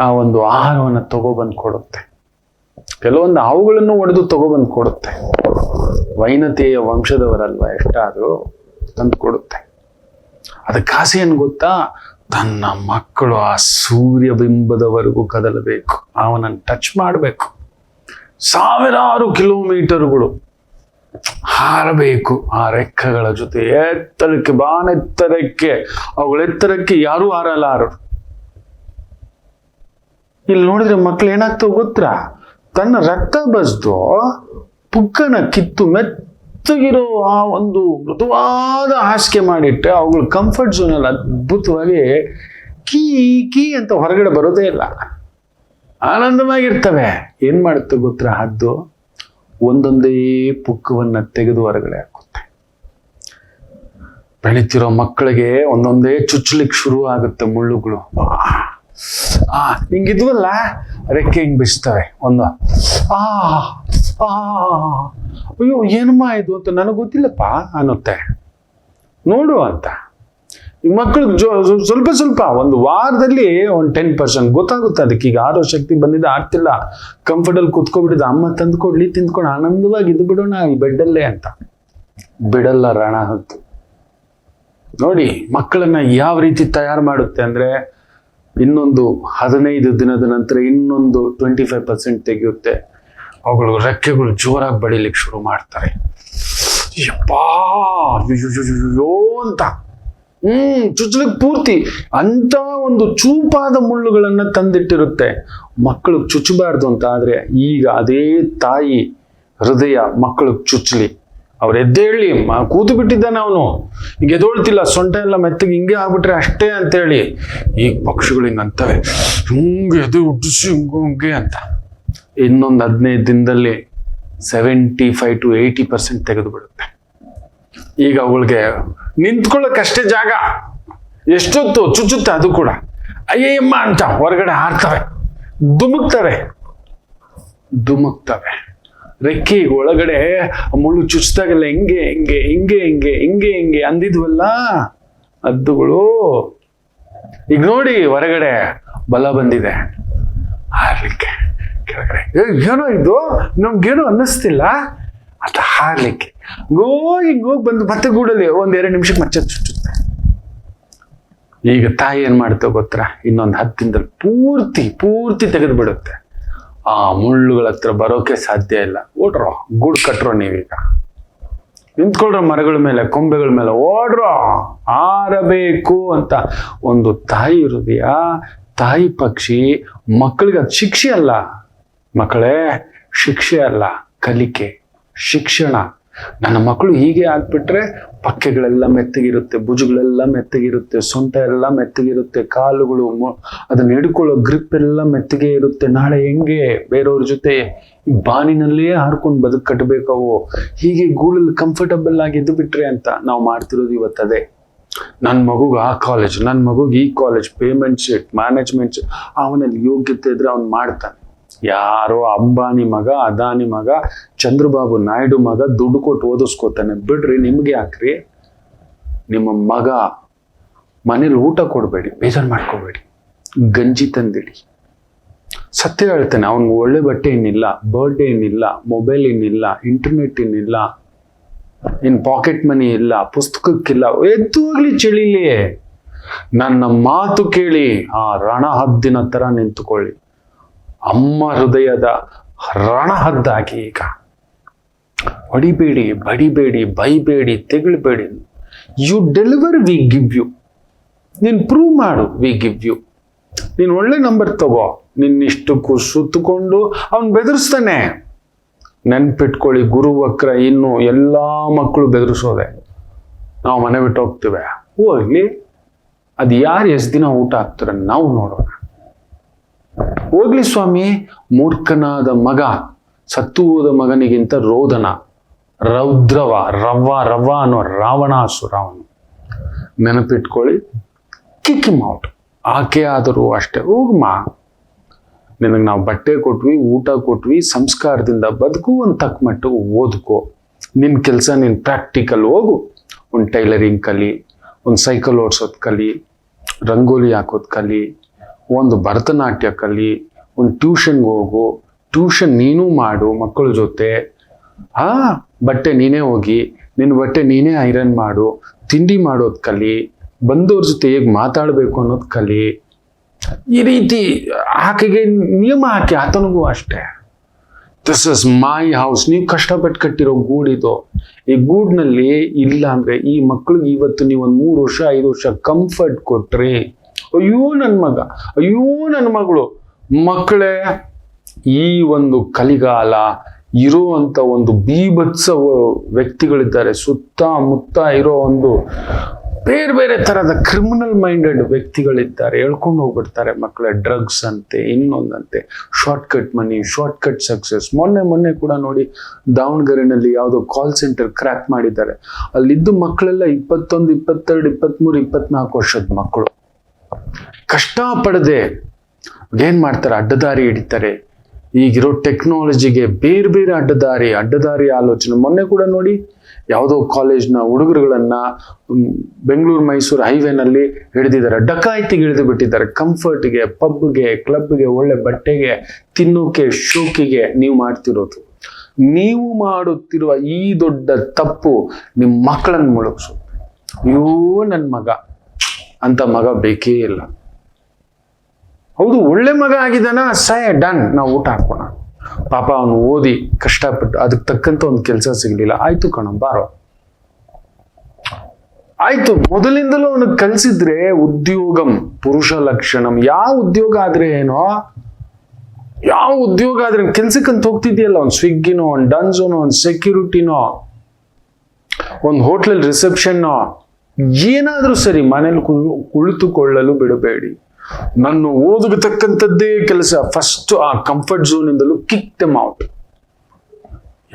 ಆ ಒಂದು ಆಹಾರವನ್ನು ತಗೊಬಂದು ಕೊಡುತ್ತೆ. ಕೆಲವೊಂದು ಅವುಗಳನ್ನು ಒಡೆದು ತಗೊಬಂದು ಕೊಡುತ್ತೆ. ವೈನತೆಯ ವಂಶದವರಲ್ವಾ, ಎಷ್ಟಾದ್ರೂ ತಂದು ಕೊಡುತ್ತೆ. ಅದಕ್ಕೆ ಆಸೆ ಏನು ಗೊತ್ತಾ? ತನ್ನ ಮಕ್ಕಳು ಆ ಸೂರ್ಯ ಬಿಂಬದವರೆಗೂ ಕದಲಬೇಕು, ಅವನನ್ನು ಟಚ್ ಮಾಡಬೇಕು, 1000 ಕಿಲೋಮೀಟರ್ಗಳು ಹಾರಬೇಕು ಆ ರೆಕ್ಕೆಗಳ ಜೊತೆ. ಎತ್ತರಕ್ಕೆ, ಬಾನೆತ್ತರಕ್ಕೆ, ಅವುಗಳ ಎತ್ತರಕ್ಕೆ ಯಾರೂ ಹಾರಲಾರರು. ಇಲ್ಲಿ ನೋಡಿದ್ರೆ ಮಕ್ಳು ಏನಾಗ್ತಾವ ಗೊತ್ತಾ? ತನ್ನ ರಕ್ತ ಬಸ್ದು ಪುಕ್ಕನ ಕಿತ್ತು ಮೆತ್ತಗಿರೋ ಆ ಒಂದು ಮೃದುವಾದ ಹಾಸಿಗೆ ಮಾಡಿಟ್ಟೆ ಅವುಗಳು ಕಂಫರ್ಟ್ ಝೋನಲ್ಲಿ ಅದ್ಭುತವಾಗಿ ಕೀ ಅಂತ ಹೊರಗಡೆ ಬರೋದೇ ಇಲ್ಲ, ಆನಂದವಾಗಿರ್ತವೆ. ಏನ್ ಮಾಡುತ್ತೆ ಗೊತ್ತಾ? ಹದ್ದು ಒಂದೊಂದೇ ಪುಕ್ಕವನ್ನ ತೆಗೆದು ಹೊರಗಡೆ ಹಾಕುತ್ತೆ. ಬೆಳೀತಿರೋ ಮಕ್ಕಳಿಗೆ ಒಂದೊಂದೇ ಚುಚ್ಚಲಿಕ್ಕೆ ಶುರು ಆಗುತ್ತೆ ಮುಳ್ಳುಗಳು. ಹಿಂಗಿದ್ವಲ್ಲ, ರೆಕ್ಕೆ ಹಿಂಗ್ ಬಿಸ್ತವೆ ಒಂದು. ಅಯ್ಯೋ ಏನಮ್ಮ ಇದು ಅಂತ ನನಗೆ ಗೊತ್ತಿಲ್ಲಪ್ಪ ಅನ್ನುತ್ತೆ. ನೋಡು ಅಂತ ಈ ಮಕ್ಕಳಿಗೆ ಸ್ವಲ್ಪ ಒಂದು ವಾರದಲ್ಲಿ ಒಂದು 10% ಗೊತ್ತಾಗುತ್ತೆ. ಅದಕ್ಕೆ ಈಗ ಆರೋ ಶಕ್ತಿ ಬಂದಿದೆ, ಆಗ್ತಿಲ್ಲ, ಕಂಫರ್ಟಲ್ಲಿ ಕುತ್ಕೊಬಿಟ್ಟಿದೆ, ಅಮ್ಮ ತಂದು ಕೊಡ್ಲಿ, ತಿಂದ್ಕೊಂಡು ಆನಂದವಾಗಿ ಇದು ಬಿಡೋಣ ಈ ಬೆಡ್ಡಲ್ಲೇ ಅಂತ. ಬಿಡಲ್ಲ ರಣ ಹೊತ್ತು. ನೋಡಿ ಮಕ್ಕಳನ್ನ ಯಾವ ರೀತಿ ತಯಾರು ಮಾಡುತ್ತೆ ಅಂದ್ರೆ, ಇನ್ನೊಂದು 15 ದಿನದ ನಂತರ ಇನ್ನೊಂದು 25% ತೆಗೆಯುತ್ತೆ. ಅವುಗಳು ರೆಕ್ಕೆಗಳು ಜೋರಾಗಿ ಬಡಿಲಿಕ್ಕೆ ಶುರು ಮಾಡ್ತಾರೆ. ಯಪ್ಪಾ ಯೋ ಅಂತ ಚುಚ್ಚಲಿಕ್ಕೆ ಪೂರ್ತಿ ಅಂತ ಒಂದು ಚೂಪಾದ ಮುಳ್ಳುಗಳನ್ನ ತಂದಿಟ್ಟಿರುತ್ತೆ. ಮಕ್ಕಳು ಚುಚ್ಚಬಾರ್ದು ಅಂತ. ಆದ್ರೆ ಈಗ ಅದೇ ತಾಯಿ ಹೃದಯ ಮಕ್ಕಳಿಗೆ ಚುಚ್ಚಲಿ, ಅವ್ರು ಎದ್ದೇಳಿ, ಕೂತು ಬಿಟ್ಟಿದ್ದಾನೆ ಅವನು, ಈಗ ಎದೋಳ್ತಿಲ್ಲ, ಸೊಂಟ ಎಲ್ಲ ಮೆತ್ತಗೆ ಹಿಂಗೆ ಆಗ್ಬಿಟ್ರೆ ಅಷ್ಟೇ ಅಂತೇಳಿ ಈಗ ಪಕ್ಷಿಗಳು ಹಿಂಗಂತವೆ, ಹಿಂಗೆ ಎದೆ ಹುಟ್ಟಿಸಿ ಹಿಂಗೆ ಅಂತ. ಇನ್ನೊಂದು 15 ದಿನದಲ್ಲಿ 75 to 80% ತೆಗೆದು ಬಿಡುತ್ತೆ. ಈಗ ಅವಳಿಗೆ ನಿಂತ್ಕೊಳ್ಳೋಕಷ್ಟೇ ಜಾಗ, ಎಷ್ಟೊತ್ತು ಚುಚ್ಚುತ್ತೆ ಅದು ಕೂಡ. ಅಯ್ಯಮ್ಮ ಅಂತ ಹೊರಗಡೆ ಹಾರ್ತವೆ, ಧುಮುಕ್ತವೆ. ರೆಕ್ಕೆ ಒಳಗಡೆ ಮುಳ್ಳು ಚುಚ್ಚಿದಾಗೆಲ್ಲ ಹಿಂಗೆ ಅಂದಿದ್ವಲ್ಲ ಹದ್ದುಗಳು. ಈಗ ನೋಡಿ ಹೊರಗಡೆ ಬಲ ಬಂದಿದೆ ಹಾರ್ಲಿಕ್ಕೆ. ಕೆಳಗಡೆ. ಏನೋ ಇದು ನಮ್ಗೇನೋ ಅನ್ನಿಸ್ತಿಲ್ಲ ಅಂತ ಹಾರ್ಲಿಕ್ಕೆ ಹಿಂಗೋಗಿ ಬಂದು ಮತ್ತೆ ಗೂಡಲ್ಲಿ 1-2 ನಿಮಿಷಕ್ಕೆ ಮತ್ತೆ ಚುಚ್ಚುತ್ತೆ. ಈಗ ತಾಯಿ ಏನ್ ಮಾಡ್ತೇವೆ ಗೊತ್ತರ, ಇನ್ನೊಂದು 10 ದಿನದಲ್ಲಿ ಪೂರ್ತಿ ತೆಗೆದು ಬಿಡುತ್ತೆ. ಆ ಮುಳ್ಳುಗಳ ಹತ್ರ ಬರೋಕೆ ಸಾಧ್ಯ ಇಲ್ಲ. ಓಡ್ರೋ, ಗೂಡು ಕಟ್ರೋ, ನೀವೀಗ ನಿಂತ್ಕೊಳ್ರೋ ಮರಗಳ ಮೇಲೆ, ಕೊಂಬೆಗಳ ಮೇಲೆ, ಓಡ್ರೋ, ಆರಬೇಕು ಅಂತ ಒಂದು ತಾಯಿ ಹೃದಯ, ತಾಯಿ ಪಕ್ಷಿ ಮಕ್ಕಳಿಗೆ ಅದು ಶಿಕ್ಷೆ ಅಲ್ಲ ಮಕ್ಕಳೇ, ಶಿಕ್ಷೆ ಅಲ್ಲ, ಕಲಿಕೆ, ಶಿಕ್ಷಣ. ನನ್ನ ಮಕ್ಕಳು ಹೀಗೆ ಆಗ್ಬಿಟ್ರೆ ಪಕ್ಕೆಗಳೆಲ್ಲ ಮೆತ್ತಗಿರುತ್ತೆ, ಭುಜಗಳೆಲ್ಲ ಮೆತ್ತಗಿರುತ್ತೆ, ಸೊಂಟ ಎಲ್ಲ ಮೆತ್ತಗಿರುತ್ತೆ, ಕಾಲುಗಳು ಅದನ್ನ ಹಿಡ್ಕೊಳ್ಳೋ ಗ್ರಿಪ್ ಎಲ್ಲ ಮೆತ್ತಗೆ ಇರುತ್ತೆ. ನಾಳೆ ಹೆಂಗೆ ಬೇರೆಯವ್ರ ಜೊತೆ ಬಾನಿನಲ್ಲೇ ಹಾರ್ಕೊಂಡು ಬದುಕು ಕಟ್ಟಬೇಕವು, ಹೀಗೆ ಗೂಡಲ್ಲಿ ಕಂಫರ್ಟಬಲ್ ಆಗಿ ಇದ್ದು ಬಿಟ್ರೆ ಅಂತ ನಾವು ಮಾಡ್ತಿರೋದು ಇವತ್ತದೇ. ನನ್ನ ಮಗುಗೆ ಆ ಕಾಲೇಜ್, ನನ್ನ ಮಗುಗೆ ಈ college, payment sheet, management sheet, ಅವನಲ್ಲಿ ಯೋಗ್ಯತೆ ಇದ್ರೆ ಅವ್ನು ಮಾಡ್ತಾನೆ. ಯಾರೋ ಅಂಬಾನಿ ಮಗ, ಅದಾನಿ ಮಗ, ಚಂದ್ರಬಾಬು ನಾಯ್ಡು ಮಗ ದುಡ್ಡು ಕೊಟ್ಟು ಓದಿಸ್ಕೋತಾನೆ. ಬಿಡ್ರಿ, ನಿಮ್ಗೆ ಯಾಕ್ರಿ? ನಿಮ್ಮ ಮಗ ಮನೇಲಿ ಊಟ ಕೊಡಬೇಡಿ, ಬೇಜಾರು ಮಾಡ್ಕೋಬೇಡಿ, ಗಂಜಿ ತಂದಿಡಿ. ಸತ್ಯ ಹೇಳ್ತೇನೆ, ಅವ್ನಿಗೆ ಒಳ್ಳೆ ಬಟ್ಟೆ ಏನಿಲ್ಲ, ಬರ್ಡೇ ಏನಿಲ್ಲ, ಮೊಬೈಲ್ ಏನಿಲ್ಲ, ಇಂಟರ್ನೆಟ್ ಏನಿಲ್ಲ, ಇನ್ ಪಾಕೆಟ್ ಮನಿ ಇಲ್ಲ, ಪುಸ್ತಕಕ್ಕಿಲ್ಲ, ಎದ್ದು ಹೋಗ್ಲಿ ಚಳಿಲಿ. ನನ್ನ ಮಾತು ಕೇಳಿ ಆ ರಣಹದ್ದಿನ ತರ ನಿಂತುಕೊಳ್ಳಿ. ಅಮ್ಮ ಹೃದಯದ ರಣಹದ್ದಾಗಿ ಈಗ ಹೊಡಿಬೇಡಿ, ಬಡಿಬೇಡಿ, ಬೈಬೇಡಿ, ತೆಗಳ್ಬೇಡಿ. You deliver, we give you. ನೀನ್ ಪ್ರೂವ್ ಮಾಡು, ವಿ ಗಿವ್ ಯು. ನೀನ್ ಒಳ್ಳೆ ನಂಬರ್ ತಗೋ. ನಿನ್ನಿಷ್ಟಕ್ಕೂ ಸುತ್ತಕೊಂಡು ಅವನ್ ಬೆದರಿಸ್ತಾನೆ. ನೆನ್ಪಿಟ್ಕೊಳ್ಳಿ, ಗುರು ವಕ್ರ ಇನ್ನು ಎಲ್ಲಾ ಮಕ್ಕಳು ಬೆದರಿಸೋದೆ. ನಾವು ಮನೆ ಬಿಟ್ಟು ಹೋಗ್ತೇವೆ, ಹೋಗ್ಲಿ, ಅದು ಯಾರು ಎಷ್ಟು ದಿನ ಊಟ ಹಾಕ್ತಾರೆ ನಾವು ನೋಡೋಣ. ಹೋಗ್ಲಿ ಸ್ವಾಮಿ, ಮೂರ್ಖನಾದ ಮಗ ಸತ್ತು ಹೋದ ಮಗನಿಗಿಂತ ರೋದನ, ರೌದ್ರವ, ರವ್ವ ಅನ್ನೋ ರಾವಣಾಸುರ ಅವನು. ನೆನಪಿಟ್ಕೊಳ್ಳಿ, ಕಿಕ್ ಹಿಮ್ ಔಟ್. ಆಕೆ ಆದರೂ ಅಷ್ಟೇ, ಹೋಗಮ್ಮ, ನಿನಗೆ ನಾವು ಬಟ್ಟೆ ಕೊಟ್ವಿ, ಊಟ ಕೊಟ್ವಿ, ಸಂಸ್ಕಾರದಿಂದ ಬದುಕು, ಒಂದು ತಕ್ಕ ಮಟ್ಟಿಗೆ ಓದ್ಕೋ. ನಿನ್ನ ಕೆಲಸ ನೀನು ಪ್ರಾಕ್ಟಿಕಲ್ ಹೋಗು. ಒಂದು ಟೈಲರಿಂಗ್ ಕಲಿ, ಒಂದು ಸೈಕಲ್ ಓಡಿಸೋದು ಕಲಿ, ರಂಗೋಲಿ ಹಾಕೋದು ಕಲಿ, ಒಂದು ಭರತನಾಟ್ಯ ಕಲಿ, ಒಂದು ಟ್ಯೂಷನ್ಗೆ ಹೋಗು. ಟ್ಯೂಷನ್ ನೀನು ಮಾಡು ಮಕ್ಕಳ ಜೊತೆ. ಬಟ್ಟೆ ನೀನೇ ಹೋಗಿ, ನಿನ್ನ ಬಟ್ಟೆ ನೀನೇ ಐರನ್ ಮಾಡು, ತಿಂಡಿ ಮಾಡೋದು ಕಲಿ, ಬಂದವ್ರ ಜೊತೆ ಹೇಗೆ ಮಾತಾಡಬೇಕು ಅನ್ನೋದು ಕಲಿ. ಈ ರೀತಿ ಆಕೆಗೆ ನಿಯಮ ಹಾಕಿ, ಆತನಿಗೂ ಅಷ್ಟೇ. This is my house. ನೀವು ಕಷ್ಟಪಟ್ಟು ಕಟ್ಟಿರೋ ಗೂಡಿದು. ಈ ಗೂಡ್ನಲ್ಲಿ ಇಲ್ಲ ಅಂದ್ರೆ ಈ ಮಕ್ಳಿಗೆ ಇವತ್ತು ನೀವು ಒಂದು 3 ವರ್ಷ 5 ವರ್ಷ ಕಂಫರ್ಟ್ ಕೊಟ್ರಿ, ಅಯ್ಯೋ ನನ್ನ ಮಗ, ಅಯ್ಯೋ ನನ್ನ ಮಗಳು. ಮಕ್ಕಳೇ, ಈ ಒಂದು ಕಲಿಗಾಲ ಇರುವಂತ ಒಂದು ಬೀಭತ್ಸ ವ್ಯಕ್ತಿಗಳಿದ್ದಾರೆ, ಸುತ್ತಮುತ್ತ ಇರೋ ಒಂದು ಬೇರೆ ತರದ ಕ್ರಿಮಿನಲ್ ಮೈಂಡೆಡ್ ವ್ಯಕ್ತಿಗಳಿದ್ದಾರೆ. ಹೇಳ್ಕೊಂಡು ಹೋಗ್ಬಿಡ್ತಾರೆ ಮಕ್ಕಳ. ಡ್ರಗ್ಸ್ ಅಂತೆ, ಇನ್ನೊಂದಂತೆ, ಶಾರ್ಟ್ ಕಟ್ ಮನಿ, ಶಾರ್ಟ್ ಕಟ್ ಸಕ್ಸಸ್. ಮೊನ್ನೆ ಕೂಡ ನೋಡಿ, ದಾವಣಗೆರೆನಲ್ಲಿ ಯಾವುದೋ ಕಾಲ್ ಸೆಂಟರ್ ಕ್ರ್ಯಾಕ್ ಮಾಡಿದ್ದಾರೆ. ಅಲ್ಲಿದ್ದು ಮಕ್ಕಳೆಲ್ಲ 21, 22, 23, 24 ವರ್ಷದ ಮಕ್ಕಳು. ಕಷ್ಟ ಪಡದೆ ಏನ್ ಮಾಡ್ತಾರೆ, ಅಡ್ಡದಾರಿ ಹಿಡಿತಾರೆ. ಈಗಿರೋ ಟೆಕ್ನಾಲಜಿಗೆ ಬೇರೆ ಅಡ್ಡದಾರಿ ಆಲೋಚನೆ. ಮೊನ್ನೆ ಕೂಡ ನೋಡಿ, ಯಾವುದೋ ಕಾಲೇಜ್ನ ಹುಡುಗರುಗಳನ್ನ ಬೆಂಗಳೂರು ಮೈಸೂರು ಹೈವೇನಲ್ಲಿ ಹಿಡಿದಿದ್ದಾರೆ, ಡಕಾಯಿತಿಗೆ ಹಿಡಿದು ಬಿಟ್ಟಿದ್ದಾರೆ. ಕಂಫರ್ಟ್ಗೆ, ಪಬ್ಗೆ, ಕ್ಲಬ್ಗೆ, ಒಳ್ಳೆ ಬಟ್ಟೆಗೆ, ತಿನ್ನೋಕೆ, ಶೋಕಿಗೆ ನೀವು ಮಾಡ್ತಿರೋದು. ನೀವು ಮಾಡುತ್ತಿರುವ ಈ ದೊಡ್ಡ ತಪ್ಪು ನಿಮ್ಮ ಮಕ್ಕಳನ್ನು ಮುಳುಗಿಸೋದು. ಅಯ್ಯೋ ನನ್ನ ಮಗ ಅಂತ ಮಗ ಬೇಕೇ ಇಲ್ಲ. ಹೌದು, ಒಳ್ಳೆ ಮಗ ಆಗಿದ್ದಾನ, ಡನ್, ನಾವು ಊಟ ಹಾಕೋಣ. ಪಾಪ ಅವನು ಓದಿ ಕಷ್ಟಪಟ್ಟು ಅದಕ್ಕೆ ತಕ್ಕಂತ ಒಂದು ಕೆಲಸ ಸಿಗ್ಲಿಲ್ಲ, ಆಯ್ತು ಕಣ, ಬಾರೋ, ಆಯ್ತು. ಮೊದಲಿಂದಲೂ ಅವನಿಗೆ ಕಲ್ಸಿದ್ರೆ ಉದ್ಯೋಗಂ ಪುರುಷ ಲಕ್ಷಣಂ. ಯಾವ ಉದ್ಯೋಗ ಆದ್ರೆ ಏನೋ, ಯಾವ ಉದ್ಯೋಗ ಆದ್ರೆ ಕೆಲ್ಸಕ್ಕಂತ ಹೋಗ್ತಿದ್ಯಲ್ಲ, ಒಂದು ಸ್ವಿಗ್ಗಿನೋ, ಒಂದು ಡನ್ಸೋನೋ, ಒಂದು ಸೆಕ್ಯೂರಿಟಿನೋ, ಒಂದು ಹೋಟ್ಲಲ್ ರಿಸೆಪ್ಷನ್ನೋ, ಏನಾದ್ರೂ ಸರಿ, ಮನೇಲಿ ಕುಳಿತುಕೊಳ್ಳಲು ಬಿಡಬೇಡಿ. ನನ್ನ ಓದಿಗೆ ತಕ್ಕಂಥದ್ದೇ ಕೆಲಸ. ಫಸ್ಟ್ ಆ ಕಂಫರ್ಟ್ ಝೋನ್ ಇಂದಲೂ ಕಿಕ್ ದೆಮ್ ಔಟ್.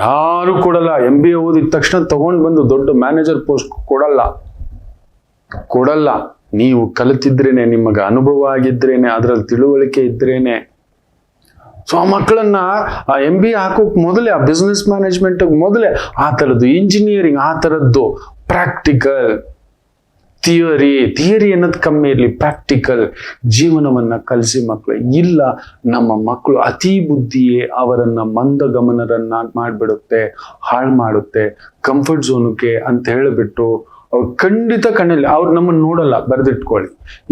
ಯಾರು ಕೊಡಲ್ಲ. MBA ಓದಿದ ತಕ್ಷಣ ತಗೊಂಡು ಬಂದು ದೊಡ್ಡ ಮ್ಯಾನೇಜರ್ ಪೋಸ್ಟ್ ಕೊಡಲ್ಲ. ನೀವು ಕಲಿತಿದ್ರೇನೆ, ನಿಮಗೆ ಅನುಭವ ಆಗಿದ್ರೇನೆ, ಅದರಲ್ಲಿ ತಿಳುವಳಿಕೆ ಇದ್ರೇನೆ. ಸೊ ಆ ಮಕ್ಕಳನ್ನ ಆ MBA ಹಾಕೋಕ್ ಮೊದಲೇ, ಆ ಬಿಸ್ನೆಸ್ ಮ್ಯಾನೇಜ್ಮೆಂಟ್ ಮೊದಲೇ ಆ ಥರದ್ದು ಇಂಜಿನಿಯರಿಂಗ್, ಆ ಥರದ್ದು ಪ್ರಾಕ್ಟಿಕಲ್ ಥಿಯರಿ ಅನ್ನೋದು ಕಮ್ಮಿ ಇರಲಿ, ಪ್ರಾಕ್ಟಿಕಲ್ ಜೀವನವನ್ನ ಕಲಿಸಿ ಮಕ್ಕಳು. ಇಲ್ಲ, ನಮ್ಮ ಮಕ್ಕಳು ಅತಿ ಬುದ್ಧಿಯೇ ಅವರನ್ನ ಮಂದಗಮನರನ್ನಾಗಿ ಮಾಡಿಬಿಡುತ್ತೆ, ಹಾಳು ಮಾಡುತ್ತೆ. ಕಂಫರ್ಟ್ ಝೋನ್ಗೆ ಅಂತ ಹೇಳಿಬಿಟ್ಟು ಅವ್ರು ಖಂಡಿತ ಕಣ್ಣಲ್ಲಿ ಅವ್ರು ನಮ್ಮನ್ನು ನೋಡಲ್ಲ, ಬರೆದಿಟ್ಕೊಳ್ಳಿ.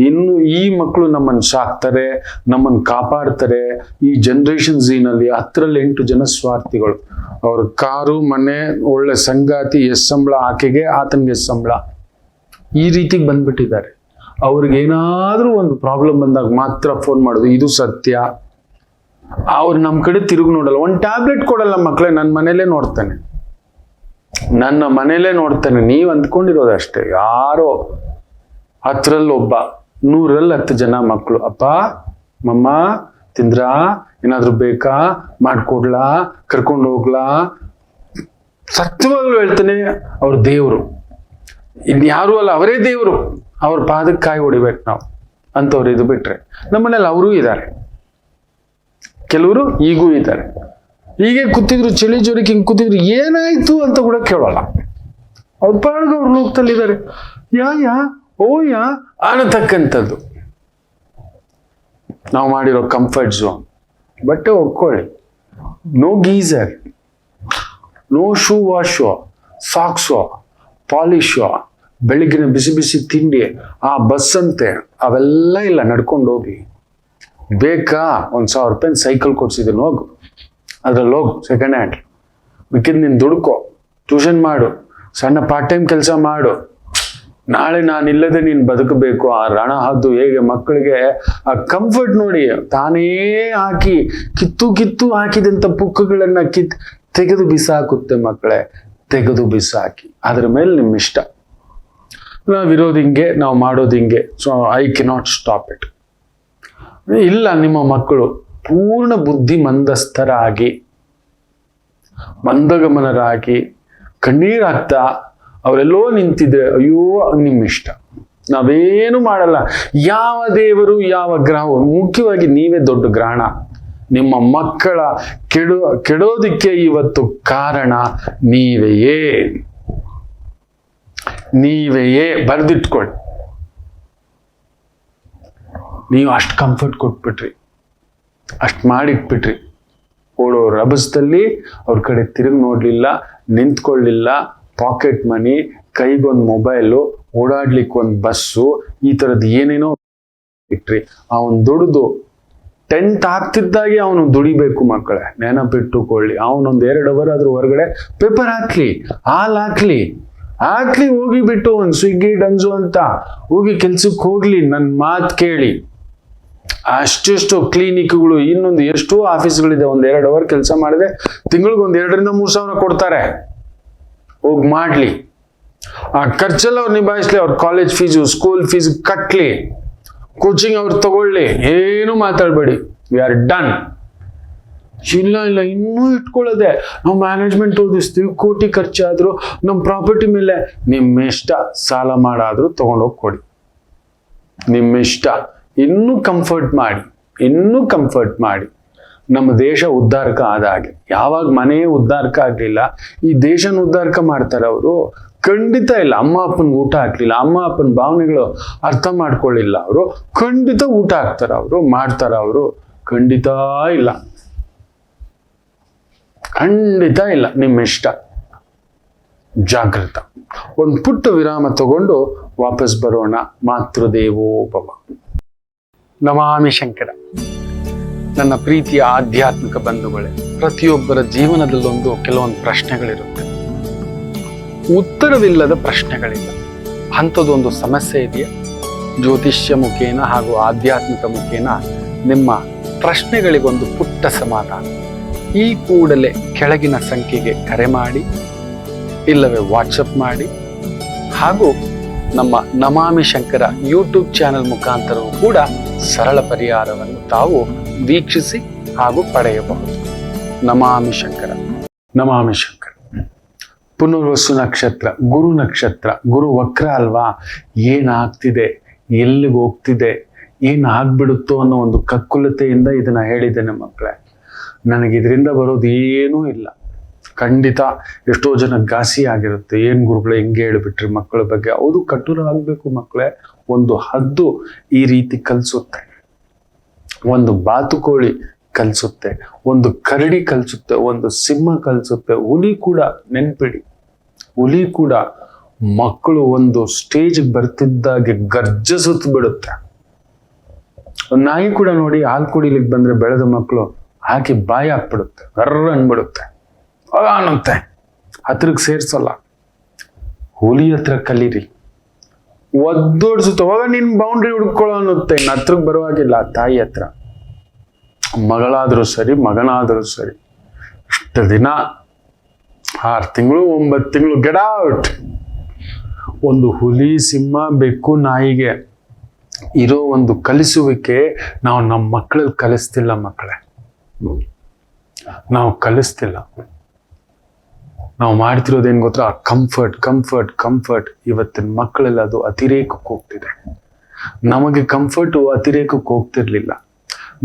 ಇನ್ನು ಈ ಮಕ್ಕಳು ನಮ್ಮನ್ನು ಸಾಕ್ತಾರೆ, ನಮ್ಮನ್ನು ಕಾಪಾಡ್ತಾರೆ. ಈ ಜನರೇಷನ್ ಝೀನಲ್ಲಿ 10 ಜನ ಸ್ವಾರ್ಥಿಗಳು. ಅವ್ರ ಕಾರು, ಮನೆ, ಒಳ್ಳೆ ಸಂಗಾತಿ, ಎಷ್ಟು ಸಂಬಳ ಆಕೆಗೆ, ಆತನಿಗೆ ಎಷ್ಟು ಸಂಬಳ, ಈ ರೀತಿಗೆ ಬಂದ್ಬಿಟ್ಟಿದ್ದಾರೆ. ಅವ್ರಿಗೇನಾದ್ರೂ ಒಂದು ಪ್ರಾಬ್ಲಮ್ ಬಂದಾಗ ಮಾತ್ರ ಫೋನ್ ಮಾಡೋದು. ಇದು ಸತ್ಯ. ಅವ್ರು ನಮ್ಮ ಕಡೆ ತಿರುಗಿ ನೋಡಲ್ಲ. ಒಂದು ಟ್ಯಾಬ್ಲೆಟ್ ಕೊಡಲ್ಲ ಮಕ್ಕಳೇ. ನನ್ನ ಮನೇಲೇ ನೋಡ್ತಾನೆ, ನನ್ನ ಮನೇಲೇ ನೋಡ್ತಾನೆ. ನೀವು ಅಂದ್ಕೊಂಡಿರೋದಷ್ಟೇ. ಯಾರೋ 10ರಲ್ಲಿ ಒಬ್ಬ, 100ರಲ್ಲಿ 10 ಜನ ಮಕ್ಕಳು. ಅಪ್ಪ, ಮಮ್ಮ ತಿಂದ್ರಾ, ಏನಾದ್ರು ಬೇಕಾ, ಮಾಡ್ಕೊಡ್ಲಾ, ಕರ್ಕೊಂಡು ಹೋಗ್ಲಾ, ಸತ್ಯವಾಗ್ಲೂ ಹೇಳ್ತಾನೆ. ಅವ್ರ ದೇವ್ರು ಇನ್ಯಾರು ಅಲ್ಲ, ಅವರೇ ದೇವರು. ಅವ್ರ ಪಾದಕ್ಕೆ ಕಾಯಿ ಹೊಡಿಬೇಕು ನಾವು ಅಂತವ್ರು. ಇದು ಬಿಟ್ರೆ ನಮ್ಮನೇಲಿ ಅವರೂ ಇದ್ದಾರೆ, ಕೆಲವರು ಈಗೂ ಇದ್ದಾರೆ. ಹೀಗೆ ಕೂತಿದ್ರು, ಚಳಿ ಜ್ವರಕ್ಕೆ ಹಿಂಗೆ ಕೂತಿದ್ರು, ಏನಾಯ್ತು ಅಂತ ಕೂಡ ಕೇಳೋಲ್ಲ. ಅವ್ರ ಪಾಡ್ಗೆ ಅವ್ರ ಲೋಕದಲ್ಲಿದ್ದಾರೆ. ಯಾ ಓಯಾ ಅನ್ನತಕ್ಕಂಥದ್ದು ನಾವು ಮಾಡಿರೋ ಕಂಫರ್ಟ್ ಝೋನ್. ಬಟ್ಟೆ ಒಕ್ಕೊಳ್ಳಿ, no geyser, no shoe wash, socks, polish, ಬೆಳಿಗ್ಗಿನ ಬಿಸಿ ಬಿಸಿ ತಿಂಡಿ, ಆ ಬಸ್ ಅಂತೆ ಅವೆಲ್ಲ ಇಲ್ಲ. ನಡ್ಕೊಂಡು ಹೋಗಿ. ಬೇಕಾ, 1,000 ರೂಪಾಯಿ ಸೈಕಲ್ ಕೊಡ್ಸಿದ್ದೀನಿ, ಹೋಗು, ಅದ್ರಲ್ಲಿ ಹೋಗು, ಸೆಕೆಂಡ್ ಹ್ಯಾಂಡ್. ಮಿಕ್ಕಿದ್ ನೀನು ದುಡ್ಕೋ, ಟ್ಯೂಷನ್ ಮಾಡು, ಸಣ್ಣ ಪಾರ್ಟ್ ಟೈಮ್ ಕೆಲಸ ಮಾಡು. ನಾಳೆ ನಾನಿಲ್ಲದೆ ನೀನು ಬದುಕಬೇಕು. ಆ ರಣ ಹದ್ದು ಹೇಗೆ ಮಕ್ಕಳಿಗೆ ಆ ಕಂಫರ್ಟ್ ನೋಡಿ, ತಾನೇ ಹಾಕಿ ಕಿತ್ತು ಹಾಕಿದಂಥ ಪುಕ್ಕಗಳನ್ನ ತೆಗೆದು ಬಿಸಾಕುತ್ತೆ ಮಕ್ಕಳೇ, ತೆಗೆದು ಬಿಸಾಕಿ. ಅದ್ರ ಮೇಲೆ ನಿಮ್ಮ ಇಷ್ಟ. ನಾವಿರೋದು ಹಿಂಗೆ, ನಾವು ಮಾಡೋದು ಹಿಂಗೆ. So I cannot stop it. ಇಲ್ಲ, ನಿಮ್ಮ ಮಕ್ಕಳು ಪೂರ್ಣ ಬುದ್ಧಿ ಮಂದಸ್ಥರಾಗಿ, ಮಂದಗಮನರಾಗಿ, ಕಣ್ಣೀರಾಗ್ತಾ ಅವರೆಲ್ಲೋ ನಿಂತಿದ್ರೆ, ಅಯ್ಯೋ ನಿಮ್ಮ ಇಷ್ಟ, ನಾವೇನು ಮಾಡಲ್ಲ. ಯಾವ ದೇವರು, ಯಾವ ಗ್ರಹವು, ಮುಖ್ಯವಾಗಿ ನೀವೇ ದೊಡ್ಡ ಗ್ರಹಣ. ನಿಮ್ಮ ಮಕ್ಕಳ ಕೆಡೋದಿಕ್ಕೆ ಇವತ್ತು ಕಾರಣ ನೀವೆಯೇ ಬರೆದಿಟ್ಕೊಳ್ಳಿ. ನೀವು ಅಷ್ಟು ಕಂಫರ್ಟ್ ಕೊಟ್ಬಿಟ್ರಿ, ಅಷ್ಟು ಮಾಡಿಟ್ಬಿಟ್ರಿ. ಓಡೋ ರಭಸದಲ್ಲಿ ಅವ್ರ ಕಡೆ ತಿರುಗಿ ನೋಡ್ಲಿಲ್ಲ, ನಿಂತ್ಕೊಳ್ಳಿಲ್ಲ. ಪಾಕೆಟ್ ಮನಿ, ಕೈಗೊಂದು ಮೊಬೈಲು, ಓಡಾಡ್ಲಿಕ್ಕೆ ಒಂದು ಬಸ್ಸು, ಈ ಥರದ್ದು ಏನೇನೋ ಇಟ್ರಿ. ಅವನು ದುಡಿದು 10th ಆಗ್ತಿದ್ದಾಗೆ ಅವನು ದುಡಿಬೇಕು ಮಕ್ಕಳೇ, ನೆನಪಿಟ್ಟುಕೊಳ್ಳಿ. ಅವನೊಂದು 2 ಅವರ್ ಆದ್ರೂ ಹೊರಗಡೆ ಪೇಪರ್ ಹಾಕ್ಲಿ, ಹಾಲು ಹಾಕ್ಲಿ, ಹೋಗಿ ಬಿಟ್ಟು ಒಂದು ಸ್ವಿಗ್ಗಿ ಡನ್ಸು ಅಂತ ಹೋಗಿ ಕೆಲ್ಸಕ್ಕೆ ಹೋಗ್ಲಿ. ನನ್ನ ಮಾತು ಕೇಳಿ. ಅಷ್ಟೆಷ್ಟು ಕ್ಲಿನಿಕ್ಗಳು, ಇನ್ನೊಂದು ಎಷ್ಟೋ ಆಫೀಸ್ಗಳಿದೆ. 1-2 ಅವರ್ ಕೆಲಸ ಮಾಡಿದ್ರೆ ತಿಂಗಳಿಗೆ 2,000-3,000 ಕೊಡ್ತಾರೆ. ಹೋಗಿ ಮಾಡ್ಲಿ. ಆ ಖರ್ಚೆಲ್ಲ ಅವ್ರು ನಿಭಾಯಿಸ್ಲಿ. ಅವ್ರ ಕಾಲೇಜ್ ಫೀಸು, ಸ್ಕೂಲ್ ಫೀಸ್ ಕಟ್ಲಿ, ಕೋಚಿಂಗ್ ಅವ್ರು ತಗೊಳ್ಳಿ. ಏನು ಮಾತಾಡಬೇಡಿ. We are done. ಇಲ್ಲ ಇನ್ನೂ ಇಟ್ಕೊಳ್ಳೋದೆ. ನಾವು ಮ್ಯಾನೇಜ್ಮೆಂಟ್ ಓದಿಸ್ತೀವಿ, ಕೋಟಿ ಖರ್ಚಾದ್ರು ನಮ್ಮ ಪ್ರಾಪರ್ಟಿ ಮೇಲೆ. ನಿಮ್ಮ ಇಷ್ಟ, ಸಾಲ ಮಾಡಾದ್ರೂ ತಗೊಂಡೋಗಿ ಕೊಡಿ, ನಿಮ್ಮ ಇಷ್ಟ. ಇನ್ನೂ ಕಂಫರ್ಟ್ ಮಾಡಿ. ನಮ್ಮ ದೇಶ ಉದ್ಧಾರಕ ಆದ ಹಾಗೆ. ಯಾವಾಗ ಮನೆಯೇ ಉದ್ಧಾರಕ ಆಗಲಿಲ್ಲ, ಈ ದೇಶನ ಉದ್ಧಾರಕ ಮಾಡ್ತಾರೆ ಅವರು? ಖಂಡಿತ ಇಲ್ಲ. ಅಮ್ಮ ಅಪ್ಪನ ಊಟ ಹಾಕ್ಲಿಲ್ಲ, ಅಮ್ಮ ಅಪ್ಪನ ಭಾವನೆಗಳು ಅರ್ಥ ಮಾಡ್ಕೊಳ್ಳಿಲ್ಲ ಅವರು, ಖಂಡಿತ ಊಟ ಹಾಕ್ತಾರ ಅವರು, ಮಾಡ್ತಾರ ಅವರು? ಖಂಡಿತ ಇಲ್ಲ. ನಿಮ್ಮ ಇಷ್ಟ. ಜಾಗೃತ. ಒಂದು ಪುಟ್ಟ ವಿರಾಮ ತಗೊಂಡು ವಾಪಸ್ ಬರೋಣ. ಮಾತೃದೇವೋ ಭವ. ನಮಾಮಿ ಶಂಕರ. ನನ್ನ ಪ್ರೀತಿಯ ಆಧ್ಯಾತ್ಮಿಕ ಬಂಧುಗಳೇ, ಪ್ರತಿಯೊಬ್ಬರ ಜೀವನದಲ್ಲೊಂದು ಕೆಲವೊಂದು ಪ್ರಶ್ನೆಗಳಿರುತ್ತೆ, ಉತ್ತರವಿಲ್ಲದ ಪ್ರಶ್ನೆಗಳಿಲ್ಲ. ಅಂಥದ್ದೊಂದು ಸಮಸ್ಯೆ ಇದೆಯಾ? ಜ್ಯೋತಿಷ್ಯ ಮುಖೇನ ಹಾಗೂ ಆಧ್ಯಾತ್ಮಿಕ ಮುಖೇನ ನಿಮ್ಮ ಪ್ರಶ್ನೆಗಳಿಗೊಂದು ಪುಟ್ಟ ಸಮಾಧಾನ. ಈ ಕೂಡಲೇ ಕೆಳಗಿನ ಸಂಖ್ಯೆಗೆ ಕರೆ ಮಾಡಿ, ಇಲ್ಲವೇ ವಾಟ್ಸಪ್ ಮಾಡಿ, ಹಾಗೂ ನಮ್ಮ ನಮಾಮಿ ಶಂಕರ ಯೂಟ್ಯೂಬ್ ಚಾನೆಲ್ ಮುಖಾಂತರವೂ ಕೂಡ ಸರಳ ಪರಿಹಾರವನ್ನು ತಾವು ವೀಕ್ಷಿಸಿ ಹಾಗೂ ಪಡೆಯಬಹುದು. ನಮಾಮಿ ಶಂಕರ. ಪುನರ್ವಸು ನಕ್ಷತ್ರ, ಗುರು ನಕ್ಷತ್ರ, ಗುರು ವಕ್ರ ಅಲ್ವಾ? ಏನಾಗ್ತಿದೆ, ಎಲ್ಲಿಗೆ ಹೋಗ್ತಿದೆ, ಏನಾಗ್ಬಿಡುತ್ತೋ ಅನ್ನೋ ಒಂದು ಕಕ್ಕುಲತೆಯಿಂದ ಇದನ್ನ ಹೇಳಿದ್ದೇನೆ ಮಕ್ಕಳೇ. ನನಗೆ ಇದರಿಂದ ಬರೋದು ಏನೂ ಇಲ್ಲ. ಖಂಡಿತ ಎಷ್ಟೋ ಜನ ಘಾಸಿ ಆಗಿರುತ್ತೆ. ಏನ್ ಗುರುಗಳೇ ಹಿಂಗೆ ಹೇಳ್ಬಿಟ್ರಿ ಮಕ್ಕಳ ಬಗ್ಗೆ. ಹೌದು, ಕಠೋರ ಆಗ್ಬೇಕು ಮಕ್ಕಳೇ. ಒಂದು ಹದ್ದು ಈ ರೀತಿ ಕಲಿಸುತ್ತೆ, ಒಂದು ಬಾತುಕೋಳಿ ಕಲಿಸುತ್ತೆ, ಒಂದು ಕರಡಿ ಕಲಿಸುತ್ತೆ, ಒಂದು ಸಿಂಹ ಕಲಿಸುತ್ತೆ, ಹುಲಿ ಕೂಡ. ನೆನ್ಪಿಡಿ, ಹುಲಿ ಕೂಡ ಮಕ್ಕಳು ಒಂದು ಸ್ಟೇಜ್ ಬರ್ತಿದ್ದಾಗೆ ಗರ್ಜಸುತ್ತ ಬಿಡುತ್ತೆ. ಒಂದು ನಾಯಿ ಕೂಡ ನೋಡಿ, ಹಾಲು ಕುಡಿಲಿಕ್ಕೆ ಬಂದ್ರೆ ಬೆಳೆದ ಮಕ್ಕಳು ಹಾಕಿ ಬಾಯಿ ಹಾಕ್ಬಿಡುತ್ತೆ, ಕರ್ರ ಅನ್ಬಿಡುತ್ತೆ, ಅನ್ನುತ್ತೆ, ಹತ್ರಕ್ಕೆ ಸೇರ್ಸಲ್ಲ. ಹುಲಿ ಹತ್ರ ಕಲೀರಿ, ಒದ್ದೋಡ್ಸುತ್ತೆ, ಅವಾಗ ನಿನ್ ಬೌಂಡ್ರಿ ಹುಡ್ಕೊಳ್ಳೋ ಅನ್ನುತ್ತೆ. ಇನ್ನು ಹತ್ರಕ್ಕೆ ಬರುವಾಗಿಲ್ಲ. ತಾಯಿ ಹತ್ರ ಮಗಳಾದ್ರೂ ಸರಿ, ಮಗನಾದ್ರೂ ಸರಿ, ಇಷ್ಟು ದಿನ 6 ತಿಂಗಳು 9 ತಿಂಗಳು ಗೆಟ್ ಔಟ್. ಒಂದು ಹುಲಿ, ಸಿಂಹ, ಬೆಕ್ಕು, ನಾಯಿಗೆ ಇರೋ ಒಂದು ಕಲಿಸುವಿಕೆ ನಾವು ನಮ್ಮ ಮಕ್ಕಳಲ್ಲಿ ಕಲಿಸ್ತಿಲ್ಲ ಮಕ್ಕಳೇ. ನಾವು ಕಲಿಸ್ತಿಲ್ಲ. ನಾವು ಮಾಡ್ತಿರೋದೇನು ಗೊತ್ತಾ? Comfort comfort comfort. ಇವತ್ತಿನ ಮಕ್ಕಳೆಲ್ಲ ಅದು ಅತಿರೇಕಕ್ಕೆ ಹೋಗ್ತಿದೆ. ನಮಗೆ ಕಂಫರ್ಟು ಅತಿರೇಕಕ್ಕೆ ಹೋಗ್ತಿರ್ಲಿಲ್ಲ.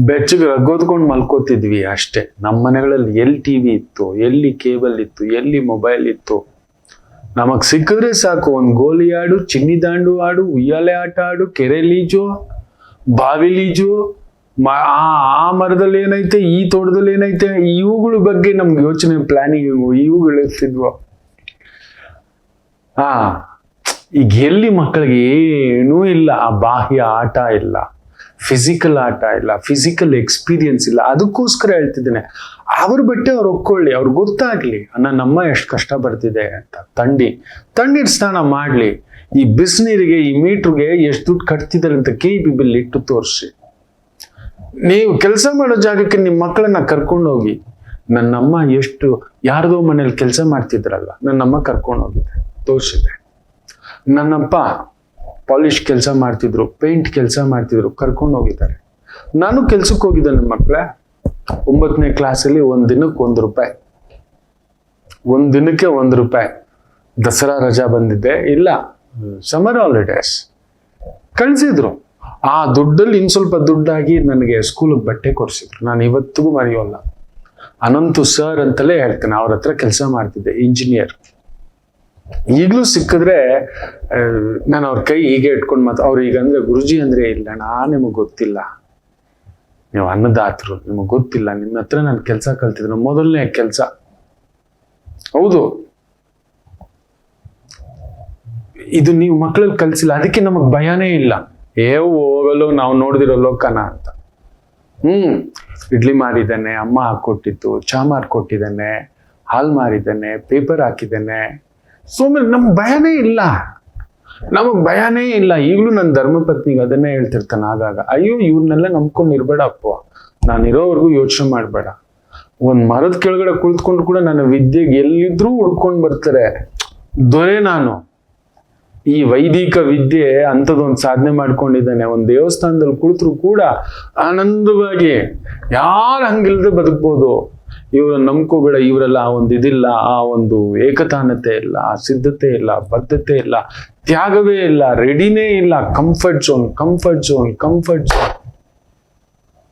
ಬೆಚ್ಚಗೆ ರಗ್ಗೋದ್ಕೊಂಡು ಮಲ್ಕೋತಿದ್ವಿ ಅಷ್ಟೇ. ನಮ್ಮ ಮನೆಗಳಲ್ಲಿ ಎಲ್ಲಿ ಟಿವಿ ಇತ್ತು, ಎಲ್ಲಿ ಕೇಬಲ್ ಇತ್ತು, ಎಲ್ಲಿ ಮೊಬೈಲ್ ಇತ್ತು? ನಮಗ್ ಸಿಕ್ಕಿದ್ರೆ ಸಾಕು, ಒಂದು ಗೋಲಿ ಆಡು, ಚಿನ್ನಿ ದಾಂಡು ಆಡು, ಉಯ್ಯಾಲೆ ಆಟ ಆಡು, ಕೆರೆಲೀಜು, ಬಾವಿಲೀಜು, ಆ ಮರದಲ್ಲಿ ಏನೈತೆ, ಈ ತೋಟದಲ್ಲಿ ಏನೈತೆ, ಇವುಗಳ ಬಗ್ಗೆ ನಮ್ಗೆ ಯೋಚನೆ, ಪ್ಲಾನಿಂಗ್ ಇವುಗಳು ಇರ್ತಿದ್ವು. ಈಗ ಎಲ್ಲಿ ಮಕ್ಕಳಿಗೆ ಏನೂ ಇಲ್ಲ. ಆ ಬಾಹ್ಯ ಆಟ ಇಲ್ಲ, ಫಿಸಿಕಲ್ ಆಟ ಇಲ್ಲ, ಫಿಸಿಕಲ್ ಎಕ್ಸ್ಪೀರಿಯನ್ಸ್ ಇಲ್ಲ. ಅದಕ್ಕೋಸ್ಕರ ಹೇಳ್ತಿದ್ದೇನೆ, ಅವ್ರ ಬಟ್ಟೆ ಅವ್ರು ಒಕ್ಕೊಳ್ಳಿ, ಅವ್ರಿಗೆ ಗೊತ್ತಾಗ್ಲಿ ನನ್ನಮ್ಮ ಎಷ್ಟು ಕಷ್ಟ ಪಡ್ತಿದೆ ಅಂತ. ತಣ್ಣೀರ್ ಸ್ನಾನ ಮಾಡ್ಲಿ. ಈ ಬಿಸಿನೀರಿಗೆ, ಈ ಮೀಟ್ರಿಗೆ ಎಷ್ಟು ದುಡ್ಡು ಕಟ್ತಿದ್ದಾರೆ ಅಂತ KEB ಬಿಲ್ ಇಟ್ಟು ತೋರಿಸಿ. ನೀವು ಕೆಲಸ ಮಾಡೋ ಜಾಗಕ್ಕೆ ನಿಮ್ಮ ಮಕ್ಕಳನ್ನ ಕರ್ಕೊಂಡು ಹೋಗಿ. ನನ್ನಮ್ಮ ಎಷ್ಟು ಯಾರ್ದೋ ಮನೇಲಿ ಕೆಲಸ ಮಾಡ್ತಿದ್ರಲ್ಲ, ನನ್ನಮ್ಮ ಕರ್ಕೊಂಡು ಹೋಗಿದ್ದೆ, ತೋರಿಸಿದೆ. ನನ್ನಪ್ಪ ಪಾಲಿಶ್ ಕೆಲಸ ಮಾಡ್ತಿದ್ರು, ಪೇಂಟ್ ಕೆಲಸ ಮಾಡ್ತಿದ್ರು, ಕರ್ಕೊಂಡು ಹೋಗಿದ್ದಾರೆ. ನಾನು ಕೆಲ್ಸಕ್ಕೆ ಹೋಗಿದ್ದೆ. ನನ್ನ ಮಕ್ಕಳೇ 9ನೇ ಕ್ಲಾಸಲ್ಲಿ ಒಂದ್ ದಿನಕ್ಕೆ ₹1. ಒಂದ್ ದಿನಕ್ಕೆ ₹1. ದಸರಾ ರಜಾ ಬಂದಿದ್ದೆ, ಇಲ್ಲ ಸಮರ್ ಹಾಲಿಡೇಸ್, ಕಳ್ಸಿದ್ರು. ಆ ದುಡ್ಡಲ್ಲಿ ಇನ್ ಸ್ವಲ್ಪ ದುಡ್ಡಾಗಿ ನನಗೆ ಸ್ಕೂಲಿಗೆ ಬಟ್ಟೆ ಕೊಡ್ಸಿದ್ರು. ನಾನು ಇವತ್ತಿಗೂ ಮರೆಯೋಲ್ಲ. ಅನಂತು ಸರ್ ಅಂತಲೇ ಹೇಳ್ತೇನೆ. ಅವ್ರ ಹತ್ರ ಕೆಲಸ ಮಾಡ್ತಿದ್ದೆ, ಇಂಜಿನಿಯರ್. ಈಗಲೂ ಸಿಕ್ಕಿದ್ರೆ ನಾನು ಅವ್ರ ಕೈ ಹೀಗೆ ಇಟ್ಕೊಂಡು ಅವ್ರು ಈಗ ಅಂದ್ರೆ, ಗುರುಜಿ ಅಂದ್ರೆ, ಇಲ್ಲ ನಿಮಗೆ ಗೊತ್ತಿಲ್ಲ, ನೀವು ಅನ್ನದಾತರು, ನಿಮಗೆ ಗೊತ್ತಿಲ್ಲ, ನಿಮ್ಮ ಹತ್ರ ನಾನು ಕೆಲಸ ಕಲ್ತಿದ್ರು, ಮೊದಲನೇ ಕೆಲಸ. ಹೌದು, ಇದು ನೀವು ಮಕ್ಕಳಲ್ಲಿ ಕಲ್ಸಿಲ್ಲ, ಅದಕ್ಕೆ ನಮಗ್ ಭಯನೇ ಇಲ್ಲ. ಹೋಗಲು ನಾವು ನೋಡ್ದಿರೋ ಲೋಕನ ಅಂತ. ಇಡ್ಲಿ ಮಾರಿದ್ದಾನೆ, ಅಮ್ಮ ಹಾಕೊಟ್ಟಿತ್ತು, ಚಾ ಮಾರ್ಕೊಟ್ಟಿದ್ದಾನೆ, ಹಾಲ್ ಮಾರಿದ್ದಾನೆ, ಪೇಪರ್ ಹಾಕಿದ್ದಾನೆ. ಸೋಮೇಲೆ ನಮ್ಗೆ ಭಯನೇ ಇಲ್ಲ, ನಮಗ್ ಭಯನೇ ಇಲ್ಲ. ಈಗಲೂ ನನ್ನ ಧರ್ಮಪತ್ನಿಗೆ ಅದನ್ನೇ ಹೇಳ್ತಿರ್ತಾನೆ ಆಗಾಗ, ಅಯ್ಯೋ ಇವ್ರನ್ನೆಲ್ಲ ನಂಬ್ಕೊಂಡು ಇರ್ಬೇಡ ಅಪ್ಪ, ನಾನು ಇರೋವರೆಗೂ ಯೋಚನೆ ಮಾಡ್ಬೇಡ. ಒಂದ್ ಮರದ ಕೆಳಗಡೆ ಕುಳಿತುಕೊಂಡು ಕೂಡ ನನ್ನ ವಿದ್ಯೆಗೆ ಎಲ್ಲಿದ್ರೂ ಹುಡ್ಕೊಂಡು ಬರ್ತಾರೆ. ದೊರೆ ನಾನು. ಈ ವೈದಿಕ ವಿದ್ಯೆ ಅಂಥದ್ದೊಂದು ಸಾಧನೆ ಮಾಡ್ಕೊಂಡಿದ್ದಾನೆ. ಒಂದು ದೇವಸ್ಥಾನದಲ್ಲಿ ಕುಳಿತರು ಕೂಡ ಆನಂದವಾಗಿ, ಯಾರು ಹಂಗಿಲ್ದೆ ಬದುಕ್ಬೋದು. ಇವ್ರ ನಂಬ್ಕೋಬೇಡ, ಇವರೆಲ್ಲ ಆ ಒಂದು ಇದಿಲ್ಲ, ಆ ಒಂದು ಏಕತಾನತೆ ಇಲ್ಲ, ಆ ಸಿದ್ಧತೆ ಇಲ್ಲ, ಬದ್ಧತೆ ಇಲ್ಲ, ತ್ಯಾಗವೇ ಇಲ್ಲ, ರೆಡಿನೇ ಇಲ್ಲ. Comfort zone comfort zone comfort zone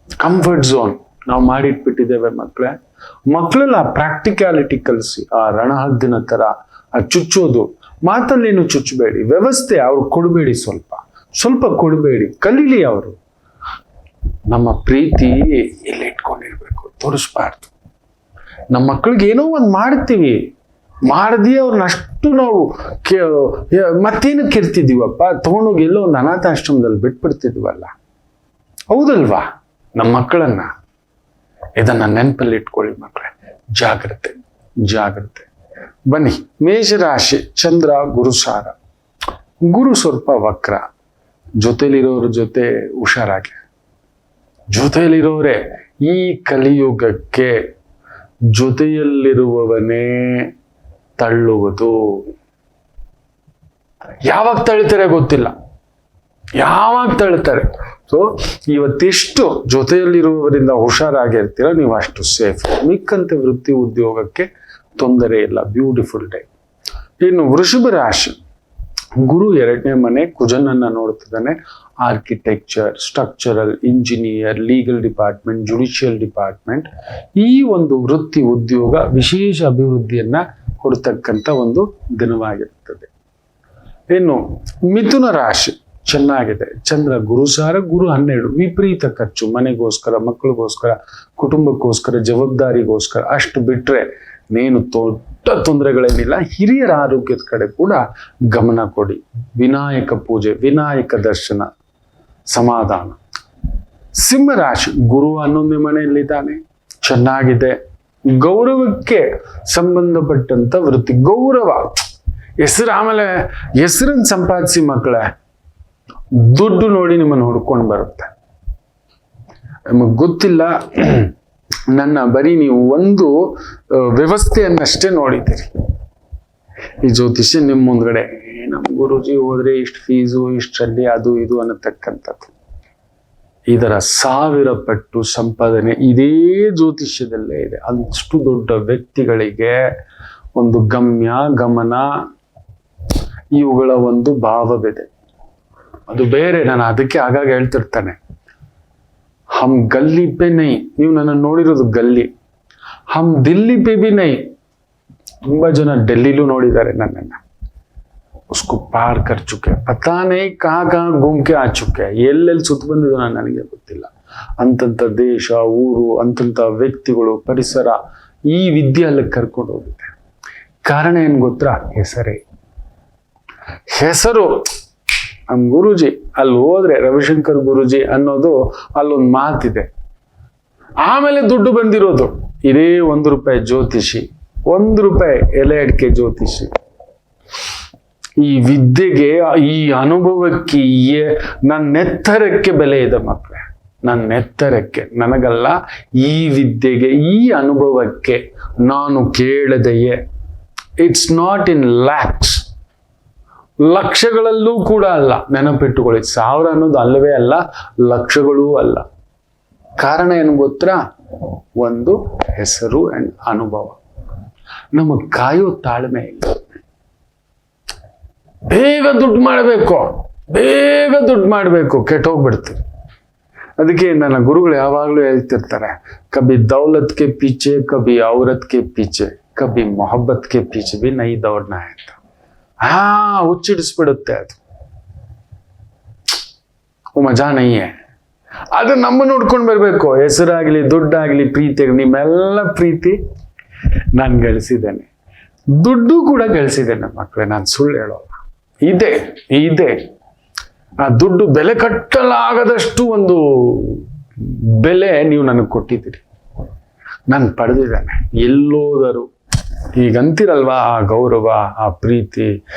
comfort zone ನಾವು ಮಾಡಿಟ್ಬಿಟ್ಟಿದ್ದೇವೆ ಮಕ್ಕಳೇ. ಮಕ್ಕಳೆಲ್ಲ ಪ್ರಾಕ್ಟಿಕ್ಯಾಲಿಟಿ ಕಲಿಸಿ. ಆ ರಣಹದ್ದಿನ ತರ ಆ ಚುಚ್ಚೋದು, ಮಾತಲ್ಲೇನು ಚುಚ್ಚಬೇಡಿ. ವ್ಯವಸ್ಥೆ ಅವ್ರು ಕೊಡಬೇಡಿ, ಸ್ವಲ್ಪ ಕೊಡಬೇಡಿ, ಕಲೀಲಿ ಅವರು. ನಮ್ಮ ಪ್ರೀತಿ ಎಲ್ಲಿ ಇಟ್ಕೊಂಡಿರ್ಬೇಕು, ತೋರಿಸ್ಬಾರ್ದು. ನಮ್ಮ ಮಕ್ಕಳಿಗೆ ಏನೋ ಒಂದು ಮಾಡ್ತೀವಿ, ಮಾಡದಿ ಅವ್ರನ್ನ ಅಷ್ಟು ನಾವು ಮತ್ತೇನಕ್ಕೆ ಇರ್ತಿದೀವಪ್ಪ, ತಗೊಂಡೋಗಿ ಎಲ್ಲೋ ಒಂದು ಅನಾಥಾಶ್ರಮದಲ್ಲಿ ಬಿಟ್ಬಿಡ್ತಿದ್ವಲ್ಲ. ಹೌದಲ್ವಾ? ನಮ್ಮ ಮಕ್ಕಳನ್ನ ಇದನ್ನ ನೆನಪಲ್ಲಿ ಇಟ್ಕೊಳ್ಳಿ ಮಕ್ಕಳೇ. ಜಾಗ್ರತೆ ಜಾಗ್ರತೆ. ಬನ್ನಿ, ಮೇಷರಾಶಿ, ಚಂದ್ರ ಗುರುಸಾರ. ಗುರು ಸ್ವಲ್ಪ ವಕ್ರ. ಜೊತೆಲಿರೋರ ಜೊತೆ ಹುಷಾರಾಗಿ. ಜೊತೆಯಲ್ಲಿರೋರೇ ಈ ಕಲಿಯುಗಕ್ಕೆ ಜೊತೆಯಲ್ಲಿರುವವನೇ ತಳ್ಳುವುದು. ಯಾವಾಗ ತಳ್ಳುತ್ತಾರೆ ಗೊತ್ತಿಲ್ಲ, ಯಾವಾಗ ತಳ್ಳುತ್ತಾರೆ. ಸೊ ಇವತ್ತೆಷ್ಟು ಜೊತೆಯಲ್ಲಿರುವವರಿಂದ ಹುಷಾರಾಗಿರ್ತೀರ ನೀವು ಅಷ್ಟು ಸೇಫ್. ಮಿಕ್ಕಂತೆ ವೃತ್ತಿ ಉದ್ಯೋಗಕ್ಕೆ ತೊಂದರೆ ಇಲ್ಲ. Beautiful day. ಇನ್ನು ವೃಷಭ ರಾಶಿ, ಗುರು 2ನೇ ಮನೆ ಕುಜನನ್ನ ನೋಡ್ತಿದ್ದಾನೆ. Architecture, structural engineer, legal department, judicial department, ಈ ಒಂದು ವೃತ್ತಿ ಉದ್ಯೋಗ ವಿಶೇಷ ಅಭಿವೃದ್ಧಿಯನ್ನ ಕೊಡ್ತಕ್ಕಂಥ ಒಂದು ದಿನವಾಗಿರುತ್ತದೆ. ಇನ್ನು ಮಿಥುನ ರಾಶಿ ಚೆನ್ನಾಗಿದೆ. ಚಂದ್ರ ಗುರುಸಾರ, ಗುರು 12, ವಿಪರೀತ ಖರ್ಚು, ಮನೆಗೋಸ್ಕರ, ಮಕ್ಕಳಿಗೋಸ್ಕರ, ಕುಟುಂಬಕ್ಕೋಸ್ಕರ, ಜವಾಬ್ದಾರಿಗೋಸ್ಕರ, ಅಷ್ಟು ಬಿಟ್ರೆ ನೇನು ದೊಡ್ಡ ತೊಂದರೆಗಳೇನಿಲ್ಲ. ಹಿರಿಯರ ಆರೋಗ್ಯದ ಕಡೆ ಕೂಡ ಗಮನ ಕೊಡಿ. ವಿನಾಯಕ ಪೂಜೆ, ವಿನಾಯಕ ದರ್ಶನ, ಸಮಾಧಾನ. ಸಿಂಹರಾಶಿ ಗುರು 11ನೇ ಮನೆಯಲ್ಲಿದ್ದಾನೆ, ಚೆನ್ನಾಗಿದೆ. ಗೌರವಕ್ಕೆ ಸಂಬಂಧಪಟ್ಟಂತ ವೃತ್ತಿ, ಗೌರವ, ಹೆಸರು. ಆಮೇಲೆ ಹೆಸರನ್ನು ಸಂಪಾದಿಸಿ ಮಕ್ಕಳೇ, ದುಡ್ಡು ನೋಡಿ ನಿಮ್ಮನ್ನು ಹುಡ್ಕೊಂಡು ಬರುತ್ತೆ. ನಮಗ್ ಗೊತ್ತಿಲ್ಲ, ನನ್ನ ಬರೀ ನೀವು ಒಂದು ವ್ಯವಸ್ಥೆಯನ್ನಷ್ಟೇ ನೋಡಿದ್ದೀರಿ. ಈ ಜ್ಯೋತಿಷ್ಯ ನಿಮ್ಮ ಮುಂದ್ಗಡೆ ನಮ್ಮ ಗುರುಜಿ ಹೋದ್ರೆ ಇಷ್ಟು ಫೀಸು, ಇಷ್ಟರಲ್ಲಿ ಅದು ಇದು ಅನ್ನತಕ್ಕಂಥದ್ದು. ಇದರ 1000 ಪಟ್ಟು ಸಂಪಾದನೆ ಇದೇ ಜ್ಯೋತಿಷ್ಯದಲ್ಲೇ ಇದೆ. ಅಷ್ಟು ದೊಡ್ಡ ವ್ಯಕ್ತಿಗಳಿಗೆ ಒಂದು ಗಮ್ಯ, ಗಮನ, ಇವುಗಳ ಒಂದು ಭಾವವಿದೆ. ಅದು ಬೇರೆ. ನಾನು ಅದಕ್ಕೆ ಆಗಾಗ ಹೇಳ್ತಿರ್ತಾನೆ, ಹಮ್ ಗಲ್ಲಿ ಪೆ ನೈ, ನೀವು ನನ್ನ ನೋಡಿರೋದು ಗಲ್ಲಿ, ಹಮ್ ದಿಲ್ಲಿ ಪೆ ಬಿ ನೈ. ತುಂಬಾ ಜನ ಡೆಲ್ಲಿಲೂ ನೋಡಿದ್ದಾರೆ ನನ್ನನ್ನು. ಉಸ್ಕು ಪಾರ್ ಕರ್ ಚುಕೆ, ಪತಾ ನೈ ಕಹಾ ಘೂಮ್ ಕೆ ಆ ಚುಕೆ. ಎಲ್ಲೆಲ್ಲಿ ಸುತ್ತ ಬಂದಿದ್ದು ನನಗೆ ಗೊತ್ತಿಲ್ಲ. ಅಂತಂತ ದೇಶ, ಊರು, ಅಂತಂತ ವ್ಯಕ್ತಿಗಳು, ಪರಿಸರ, ಈ ವಿದ್ಯೆ ಅಲ್ಲಿ ಕರ್ಕೊಂಡು ಹೋಗಿದೆ. ಕಾರಣ ಏನ್ ಗೊತ್ತಾ? ಹೆಸರೇ. ಹೆಸರು. ನಮ್ ಗುರುಜಿ ಅಲ್ಲಿ ಹೋದ್ರೆ ರವಿಶಂಕರ್ ಗುರುಜಿ ಅನ್ನೋದು ಅಲ್ಲೊಂದು ಮಾತಿದೆ. ಆಮೇಲೆ ದುಡ್ಡು ಬಂದಿರೋದು ಇದೇ ₹1 ಜ್ಯೋತಿಷಿ, ₹1 ಎಲೆ ಅಡಿಕೆ ಜ್ಯೋತಿಷಿ. ಈ ವಿದ್ಯೆಗೆ, ಈ ಅನುಭವಕ್ಕೆ, ನನ್ನ ಎತ್ತರಕ್ಕೆ ಬೆಲೆ ಇದೆ ಮಕ್ಕಳೇ. ನನ್ನ ಎತ್ತರಕ್ಕೆ, ನನಗಲ್ಲ, ಈ ವಿದ್ಯೆಗೆ, ಈ ಅನುಭವಕ್ಕೆ ನಾನು ಕೇಳದೆಯೇ. ಇಟ್ಸ್ ನಾಟ್ ಇನ್ ಲ್ಯಾಕ್ಸ್, ಲಕ್ಷಗಳಲ್ಲೂ ಕೂಡ ಅಲ್ಲ. ನೆನಪಿಟ್ಟುಕೊಳ್ಳಿ, 1000 ಅನ್ನೋದು ಅಲ್ಲವೇ ಅಲ್ಲ, ಲಕ್ಷಗಳೂ ಅಲ್ಲ. ಕಾರಣ ಏನು ಗೊತ್ತಾ? ಒಂದು ಹೆಸರು ಅಂಡ್ ಅನುಭವ. ನಮಗೆ ಕಾಯೋ ತಾಳ್ಮೆ ಇಲ್ಲ. ಬೇಗ ದುಡ್ಡು ಮಾಡಬೇಕು, ಬೇಗ ದುಡ್ಡು ಮಾಡಬೇಕು, ಕೆಟ್ಟೋಗ್ಬಿಡ್ತೀವಿ. ಅದಕ್ಕೆ ನನ್ನ ಗುರುಗಳು ಯಾವಾಗಲೂ ಹೇಳ್ತಿರ್ತಾರೆ, ಕಭಿ ದೌಲತ್ ಕೆ ಪೀಚೆ, ಕಭಿ ಔರತ್ ಕೆ ಪೀಚೆ, ಕಭಿ ಮೊಹಬ್ಬತ್ ಕೆ ಪೀಚೆ ಬಿ ನೈ ದೌಡ್ನ ಅಂತ. ಹುಚ್ಚಿಡಿಸ್ಬಿಡುತ್ತೆ ಅದು. ಮಜಾ ನೈಯೇ. ಅದು ನಮ್ಮನ್ನು ನೋಡ್ಕೊಂಡು ಬರ್ಬೇಕು. ಹೆಸರಾಗ್ಲಿ, ದುಡ್ಡಾಗ್ಲಿ, ಪ್ರೀತಿ, ನಿಮ್ಮೆಲ್ಲ ಪ್ರೀತಿ ನಾನು ಗಳಿಸಿದ್ದೇನೆ. ದುಡ್ಡು ಕೂಡ ಗಳಿಸಿದ್ದೇನೆ ಮಕ್ಕಳೇ, ನಾನು ಸುಳ್ಳು ಹೇಳೋಲ್ಲ. ಇದೆ ಆ ದುಡ್ಡು ಬೆಲೆ ಕಟ್ಟಲಾಗದಷ್ಟು ಒಂದು ಬೆಲೆ ನೀವು ನನಗೆ ಕೊಟ್ಟಿದ್ದೀರಿ. ನಾನು ಪಡೆದಿದ್ದೇನೆ. ಎಲ್ಲೋದರೂ ಈಗಂತಿರಲ್ವಾ, ಆ ಗೌರವ, ಆ ಪ್ರೀತಿ,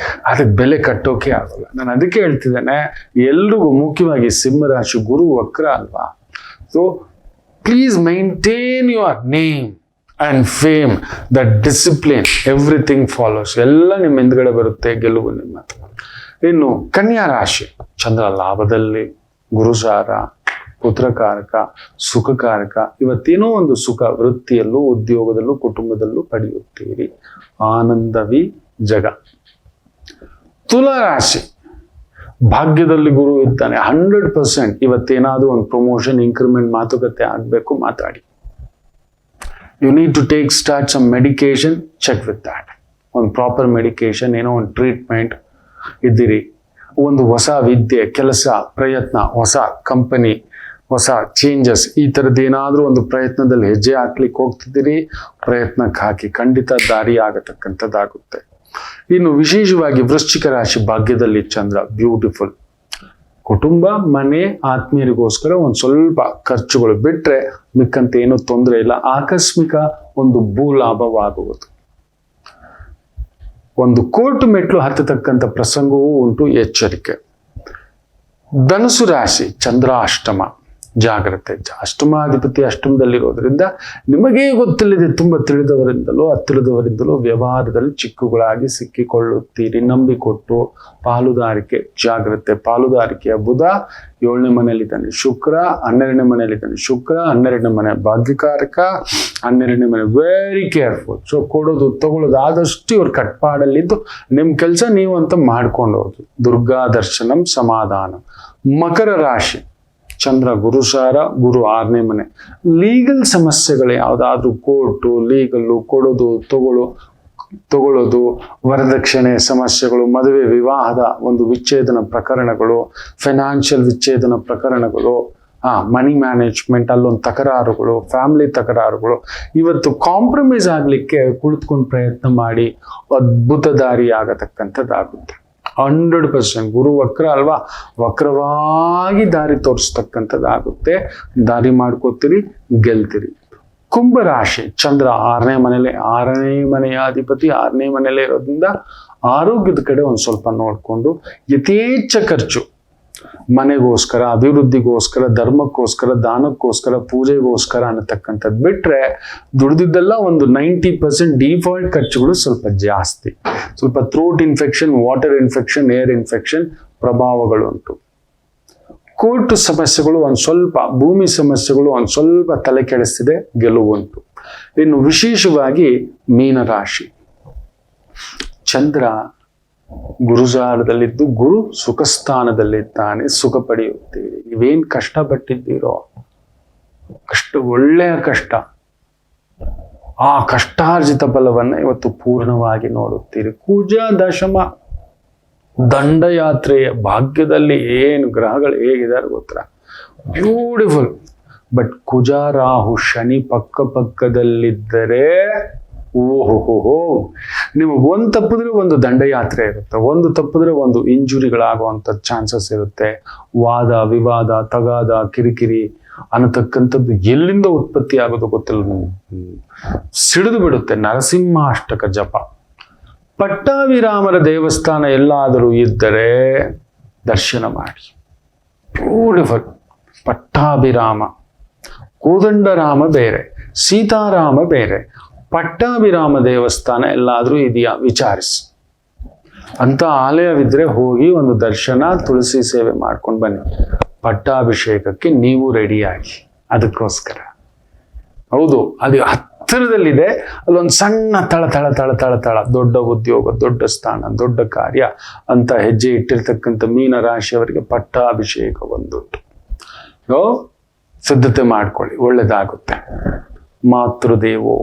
ಅದಕ್ಕೆ ಬೆಲೆ ಕಟ್ಟೋಕೆ ಆಗೋಲ್ಲ. ನಾನು ಅದಕ್ಕೆ ಹೇಳ್ತಿದ್ದೇನೆ, ಎಲ್ರಿಗೂ, ಮುಖ್ಯವಾಗಿ ಸಿಂಹರಾಶಿ ಗುರು ವಕ್ರ ಅಲ್ವಾ. So please maintain your name and fame, the discipline, everything follows. ಎಲ್ಲ ನಿಮ್ಮ ಹಿಂದ್ಗಡೆ ಬರುತ್ತೆ, ಗೆಲುವು ನಿಮ್ಮ. ಇನ್ನು ಕನ್ಯಾ ರಾಶಿ, ಚಂದ್ರ ಲಾಭದಲ್ಲಿ, ಗುರುಸಾರ, ಪುತ್ರಕಾರಕ, ಸುಖಕಾರಕ. ಇವತ್ತೇನೋ ಒಂದು ಸುಖ ವೃತ್ತಿಯಲ್ಲೂ, ಉದ್ಯೋಗದಲ್ಲೂ, ಕುಟುಂಬದಲ್ಲೂ ಪಡೆಯುತ್ತೀರಿ. ಆನಂದವಿ ಜಗ. ತುಲಾ ರಾಶಿ, ಭಾಗ್ಯದಲ್ಲಿ ಗುರು ಇದ್ದಾನೆ. 100% ಇವತ್ತೇನಾದ್ರೂ ಒಂದು ಪ್ರಮೋಷನ್, ಇನ್ಕ್ರಿಮೆಂಟ್, ಮಾತುಕತೆ ಆಗ್ಬೇಕು, ಮಾತಾಡಿ. You need to start some medication, check with that. ಒಂದು ಪ್ರಾಪರ್ ಮೆಡಿಕೇಶನ್, ಏನೋ ಒಂದು ಟ್ರೀಟ್ಮೆಂಟ್ ಇದ್ದೀರಿ. ಒಂದು ಹೊಸ ವಿದ್ಯೆ, ಕೆಲಸ, ಪ್ರಯತ್ನ, ಹೊಸ ಕಂಪನಿ, ಹೊಸ ಚೇಂಜಸ್, ಈ ಥರದ್ದು ಏನಾದರೂ ಒಂದು ಪ್ರಯತ್ನದಲ್ಲಿ ಹೆಜ್ಜೆ ಹಾಕ್ಲಿಕ್ಕೆ ಹೋಗ್ತಿದ್ದೀರಿ. ಪ್ರಯತ್ನಕ್ಕೆ ಹಾಕಿ, ಖಂಡಿತ ದಾರಿ ಆಗತಕ್ಕಂಥದ್ದಾಗುತ್ತೆ. ಇನ್ನು ವಿಶೇಷವಾಗಿ ವೃಶ್ಚಿಕ ರಾಶಿ, ಭಾಗ್ಯದಲ್ಲಿ ಚಂದ್ರ, ಬ್ಯೂಟಿಫುಲ್. ಕುಟುಂಬ, ಮನೆ, ಆತ್ಮೀಯರಿಗೋಸ್ಕರ ಒಂದು ಸ್ವಲ್ಪ ಖರ್ಚುಗಳು ಬಿಟ್ರೆ ಮಿಕ್ಕಂತ ಏನೂ ತೊಂದರೆ ಇಲ್ಲ. ಆಕಸ್ಮಿಕ ಒಂದು ಭೂ ಲಾಭವಾಗುವುದು. ಒಂದು ಕೋರ್ಟ್ ಮೆಟ್ಲು ಹತ್ತತಕ್ಕಂಥ ಪ್ರಸಂಗವೂ ಉಂಟು, ಎಚ್ಚರಿಕೆ. ಧನುಸು ರಾಶಿ, ಚಂದ್ರಾಷ್ಟಮ, ಜಾಗ್ರತೆ. ಅಷ್ಟಮಾಧಿಪತಿ ಅಷ್ಟಮದಲ್ಲಿರೋದ್ರಿಂದ ನಿಮಗೇ ಗೊತ್ತಿಲ್ಲದೆ ತುಂಬ ತಿಳಿದವರಿಂದಲೋ ಹತ್ತಿರದವರಿಂದಲೋ ವ್ಯವಹಾರದಲ್ಲಿ ಚಿಕ್ಕುಗಳಾಗಿ ಸಿಕ್ಕಿಕೊಳ್ಳುತ್ತೀರಿ. ನಂಬಿಕೊಟ್ಟು ಪಾಲುದಾರಿಕೆ ಜಾಗ್ರತೆ. ಪಾಲುದಾರಿಕೆಯ ಬುಧ 7ನೇ ಮನೆಯಲ್ಲಿದ್ದಾನೆ, ಶುಕ್ರ 12ನೇ ಮನೆಯಲ್ಲಿದ್ದಾನೆ. ಶುಕ್ರ 12ನೇ ಮನೆ ಭಾಗ್ಯಕಾರಕ, 12ನೇ ಮನೆ. Very careful. ಸೊ ಕೊಡೋದು ತಗೊಳ್ಳೋದು ಆದಷ್ಟು ಇವ್ರ ಕಟ್ಪಾಡಲ್ಲಿದ್ದು ನಿಮ್ಮ ಕೆಲಸ ನೀವು ಅಂತ ಮಾಡ್ಕೊಂಡು ಹೋಗಿ. ದುರ್ಗಾ ದರ್ಶನಂ ಸಮಾಧಾನ. ಮಕರ ರಾಶಿ ಚಂದ್ರ ಗುರುಸಾರ, ಗುರು 6ನೇ ಮನೆ. ಲೀಗಲ್ ಸಮಸ್ಯೆಗಳು ಯಾವುದಾದ್ರೂ ಕೋರ್ಟು, ಲೀಗಲ್ಲು, ಕೊಡೋದು ತಗೊಳ್ಳೋದು, ವರದಕ್ಷಿಣೆ ಸಮಸ್ಯೆಗಳು, ಮದುವೆ ವಿವಾಹದ ಒಂದು ವಿಚ್ಛೇದನ ಪ್ರಕರಣಗಳು, ಫೈನಾನ್ಷಿಯಲ್ ವಿಚ್ಛೇದನ ಪ್ರಕರಣಗಳು, ಮನಿ ಮ್ಯಾನೇಜ್ಮೆಂಟ್ ಅಲ್ಲೊಂದು ತಕರಾರುಗಳು, ಫ್ಯಾಮಿಲಿ ತಕರಾರುಗಳು. ಇವತ್ತು ಕಾಂಪ್ರಮೈಸ್ ಆಗಲಿಕ್ಕೆ ಕುಳಿತುಕೊಂಡು ಪ್ರಯತ್ನ ಮಾಡಿ ಅದ್ಭುತ ದಾರಿ ಆಗತಕ್ಕಂಥದ್ದಾಗುತ್ತೆ. 100%. ಗುರು ವಕ್ರ ಅಲ್ವಾ, ವಕ್ರವಾಗಿ ದಾರಿ ತೋರಿಸ್ತಕ್ಕಂಥದ್ದಾಗುತ್ತೆ. ದಾರಿ ಮಾಡ್ಕೋತೀರಿ, ಗೆಲ್ತೀರಿ. ಕುಂಭರಾಶಿ ಚಂದ್ರ 6ನೇ ಮನೇಲಿ, 6ನೇ ಮನೆಯ ಅಧಿಪತಿ 6ನೇ ಮನೇಲಿ ಇರೋದ್ರಿಂದ ಆರೋಗ್ಯದ ಕಡೆ ಒಂದು ಸ್ವಲ್ಪ ನೋಡಿಕೊಂಡು ಯಥೇಚ್ಛ ಖರ್ಚು ಮನೆಗೋಸ್ಕರ, ಅಭಿವೃದ್ಧಿಗೋಸ್ಕರ, ಧರ್ಮಕ್ಕೋಸ್ಕರ, ದಾನಕ್ಕೋಸ್ಕರ, ಪೂಜೆಗೋಸ್ಕರ ಅನ್ನತಕ್ಕಂಥದ್ದು ಬಿಟ್ರೆ ದುಡಿದಿದ್ದೆಲ್ಲ ಒಂದು 90% ಡಿಫಾಲ್ಟ್ ಖರ್ಚುಗಳು ಸ್ವಲ್ಪ ಜಾಸ್ತಿ. ಸ್ವಲ್ಪ throat infection, water infection, air infection ಪ್ರಭಾವಗಳು ಉಂಟು. ಕೋರ್ಟ್ ಸಮಸ್ಯೆಗಳು ಒಂದು ಸ್ವಲ್ಪ, ಭೂಮಿ ಸಮಸ್ಯೆಗಳು ಒಂದು ಸ್ವಲ್ಪ ತಲೆ ಕೆಡಿಸ್ತಿದೆ, ಗೆಲುವುಂಟು. ಇನ್ನು ವಿಶೇಷವಾಗಿ ಮೀನರಾಶಿ ಚಂದ್ರ ಗುರುಜಾಲದಲ್ಲಿದ್ದು ಗುರು ಸುಖ ಸ್ಥಾನದಲ್ಲಿದ್ದಾನೆ, ಸುಖ ಪಡೆಯುತ್ತೀರಿ. ನೀವೇನ್ ಕಷ್ಟಪಟ್ಟಿದ್ದೀರೋ ಒಳ್ಳೆಯ ಕಷ್ಟ, ಆ ಕಷ್ಟಾರ್ಜಿತ ಫಲವನ್ನ ಇವತ್ತು ಪೂರ್ಣವಾಗಿ ನೋಡುತ್ತೀರಿ. ಕುಜ ದಶಮ ದಂಡಯಾತ್ರೆಯ ಭಾಗ್ಯದಲ್ಲಿ ಏನು ಗ್ರಹಗಳು ಹೇಗಿದ್ದಾರೆ ಗೊತ್ತಾ, ಬ್ಯೂಟಿಫುಲ್. ಬಟ್ ಕುಜ ರಾಹು ಶನಿ ಪಕ್ಕದಲ್ಲಿದ್ದರೆ ಓಹೋ, ನಿಮಗೆ ಒಂದು ತಪ್ಪಿದ್ರೆ ಒಂದು ದಂಡಯಾತ್ರೆ ಇರುತ್ತೆ, ಒಂದು ತಪ್ಪಿದ್ರೆ ಒಂದು ಇಂಜುರಿಗಳಾಗುವಂಥ ಚಾನ್ಸಸ್ ಇರುತ್ತೆ. ವಾದ ವಿವಾದ, ತಗಾದ, ಕಿರಿಕಿರಿ ಅನ್ನತಕ್ಕಂಥದ್ದು ಎಲ್ಲಿಂದ ಉತ್ಪತ್ತಿ ಆಗೋದು ಗೊತ್ತಿಲ್ಲ, ಸಿಡಿದು ಬಿಡುತ್ತೆ. ನರಸಿಂಹಾಷ್ಟಕ ಜಪ. ಪಟ್ಟಾಭಿರಾಮರ ದೇವಸ್ಥಾನ ಎಲ್ಲಾದರೂ ಇದ್ದರೆ ದರ್ಶನ ಮಾಡಿ. ಬ್ಯೂಟಿಫುಲ್. ಪಟ್ಟಾಭಿರಾಮ, ಕೋದಂಡರಾಮ ಬೇರೆ, ಸೀತಾರಾಮ ಬೇರೆ. ಪಟ್ಟಾಭಿರಾಮ ದೇವಸ್ಥಾನ ಎಲ್ಲಾದರೂ ಇದೆಯಾ ವಿಚಾರಿಸಿ. ಅಂತ ಆಲಯವಿದ್ರೆ ಹೋಗಿ ಒಂದು ದರ್ಶನ, ತುಳಸಿ ಸೇವೆ ಮಾಡ್ಕೊಂಡು ಬನ್ನಿ. ಪಟ್ಟಾಭಿಷೇಕಕ್ಕೆ ನೀವು ರೆಡಿಯಾಗಿ. ಅದಕ್ಕೋಸ್ಕರ ಹೌದು, ಅದು ಹತ್ತಿರದಲ್ಲಿದೆ. ಅಲ್ಲೊಂದು ಸಣ್ಣ ತಳ ದೊಡ್ಡ ಉದ್ಯೋಗ, ದೊಡ್ಡ ಸ್ಥಾನ, ದೊಡ್ಡ ಕಾರ್ಯ ಅಂತ ಹೆಜ್ಜೆ ಇಟ್ಟಿರ್ತಕ್ಕಂಥ ಮೀನ ರಾಶಿಯವರಿಗೆ ಪಟ್ಟಾಭಿಷೇಕ ಒಂದುಂಟು. ಸಿದ್ಧತೆ ಮಾಡ್ಕೊಳ್ಳಿ, ಒಳ್ಳೇದಾಗುತ್ತೆ. ಮಾತೃದೇವೋ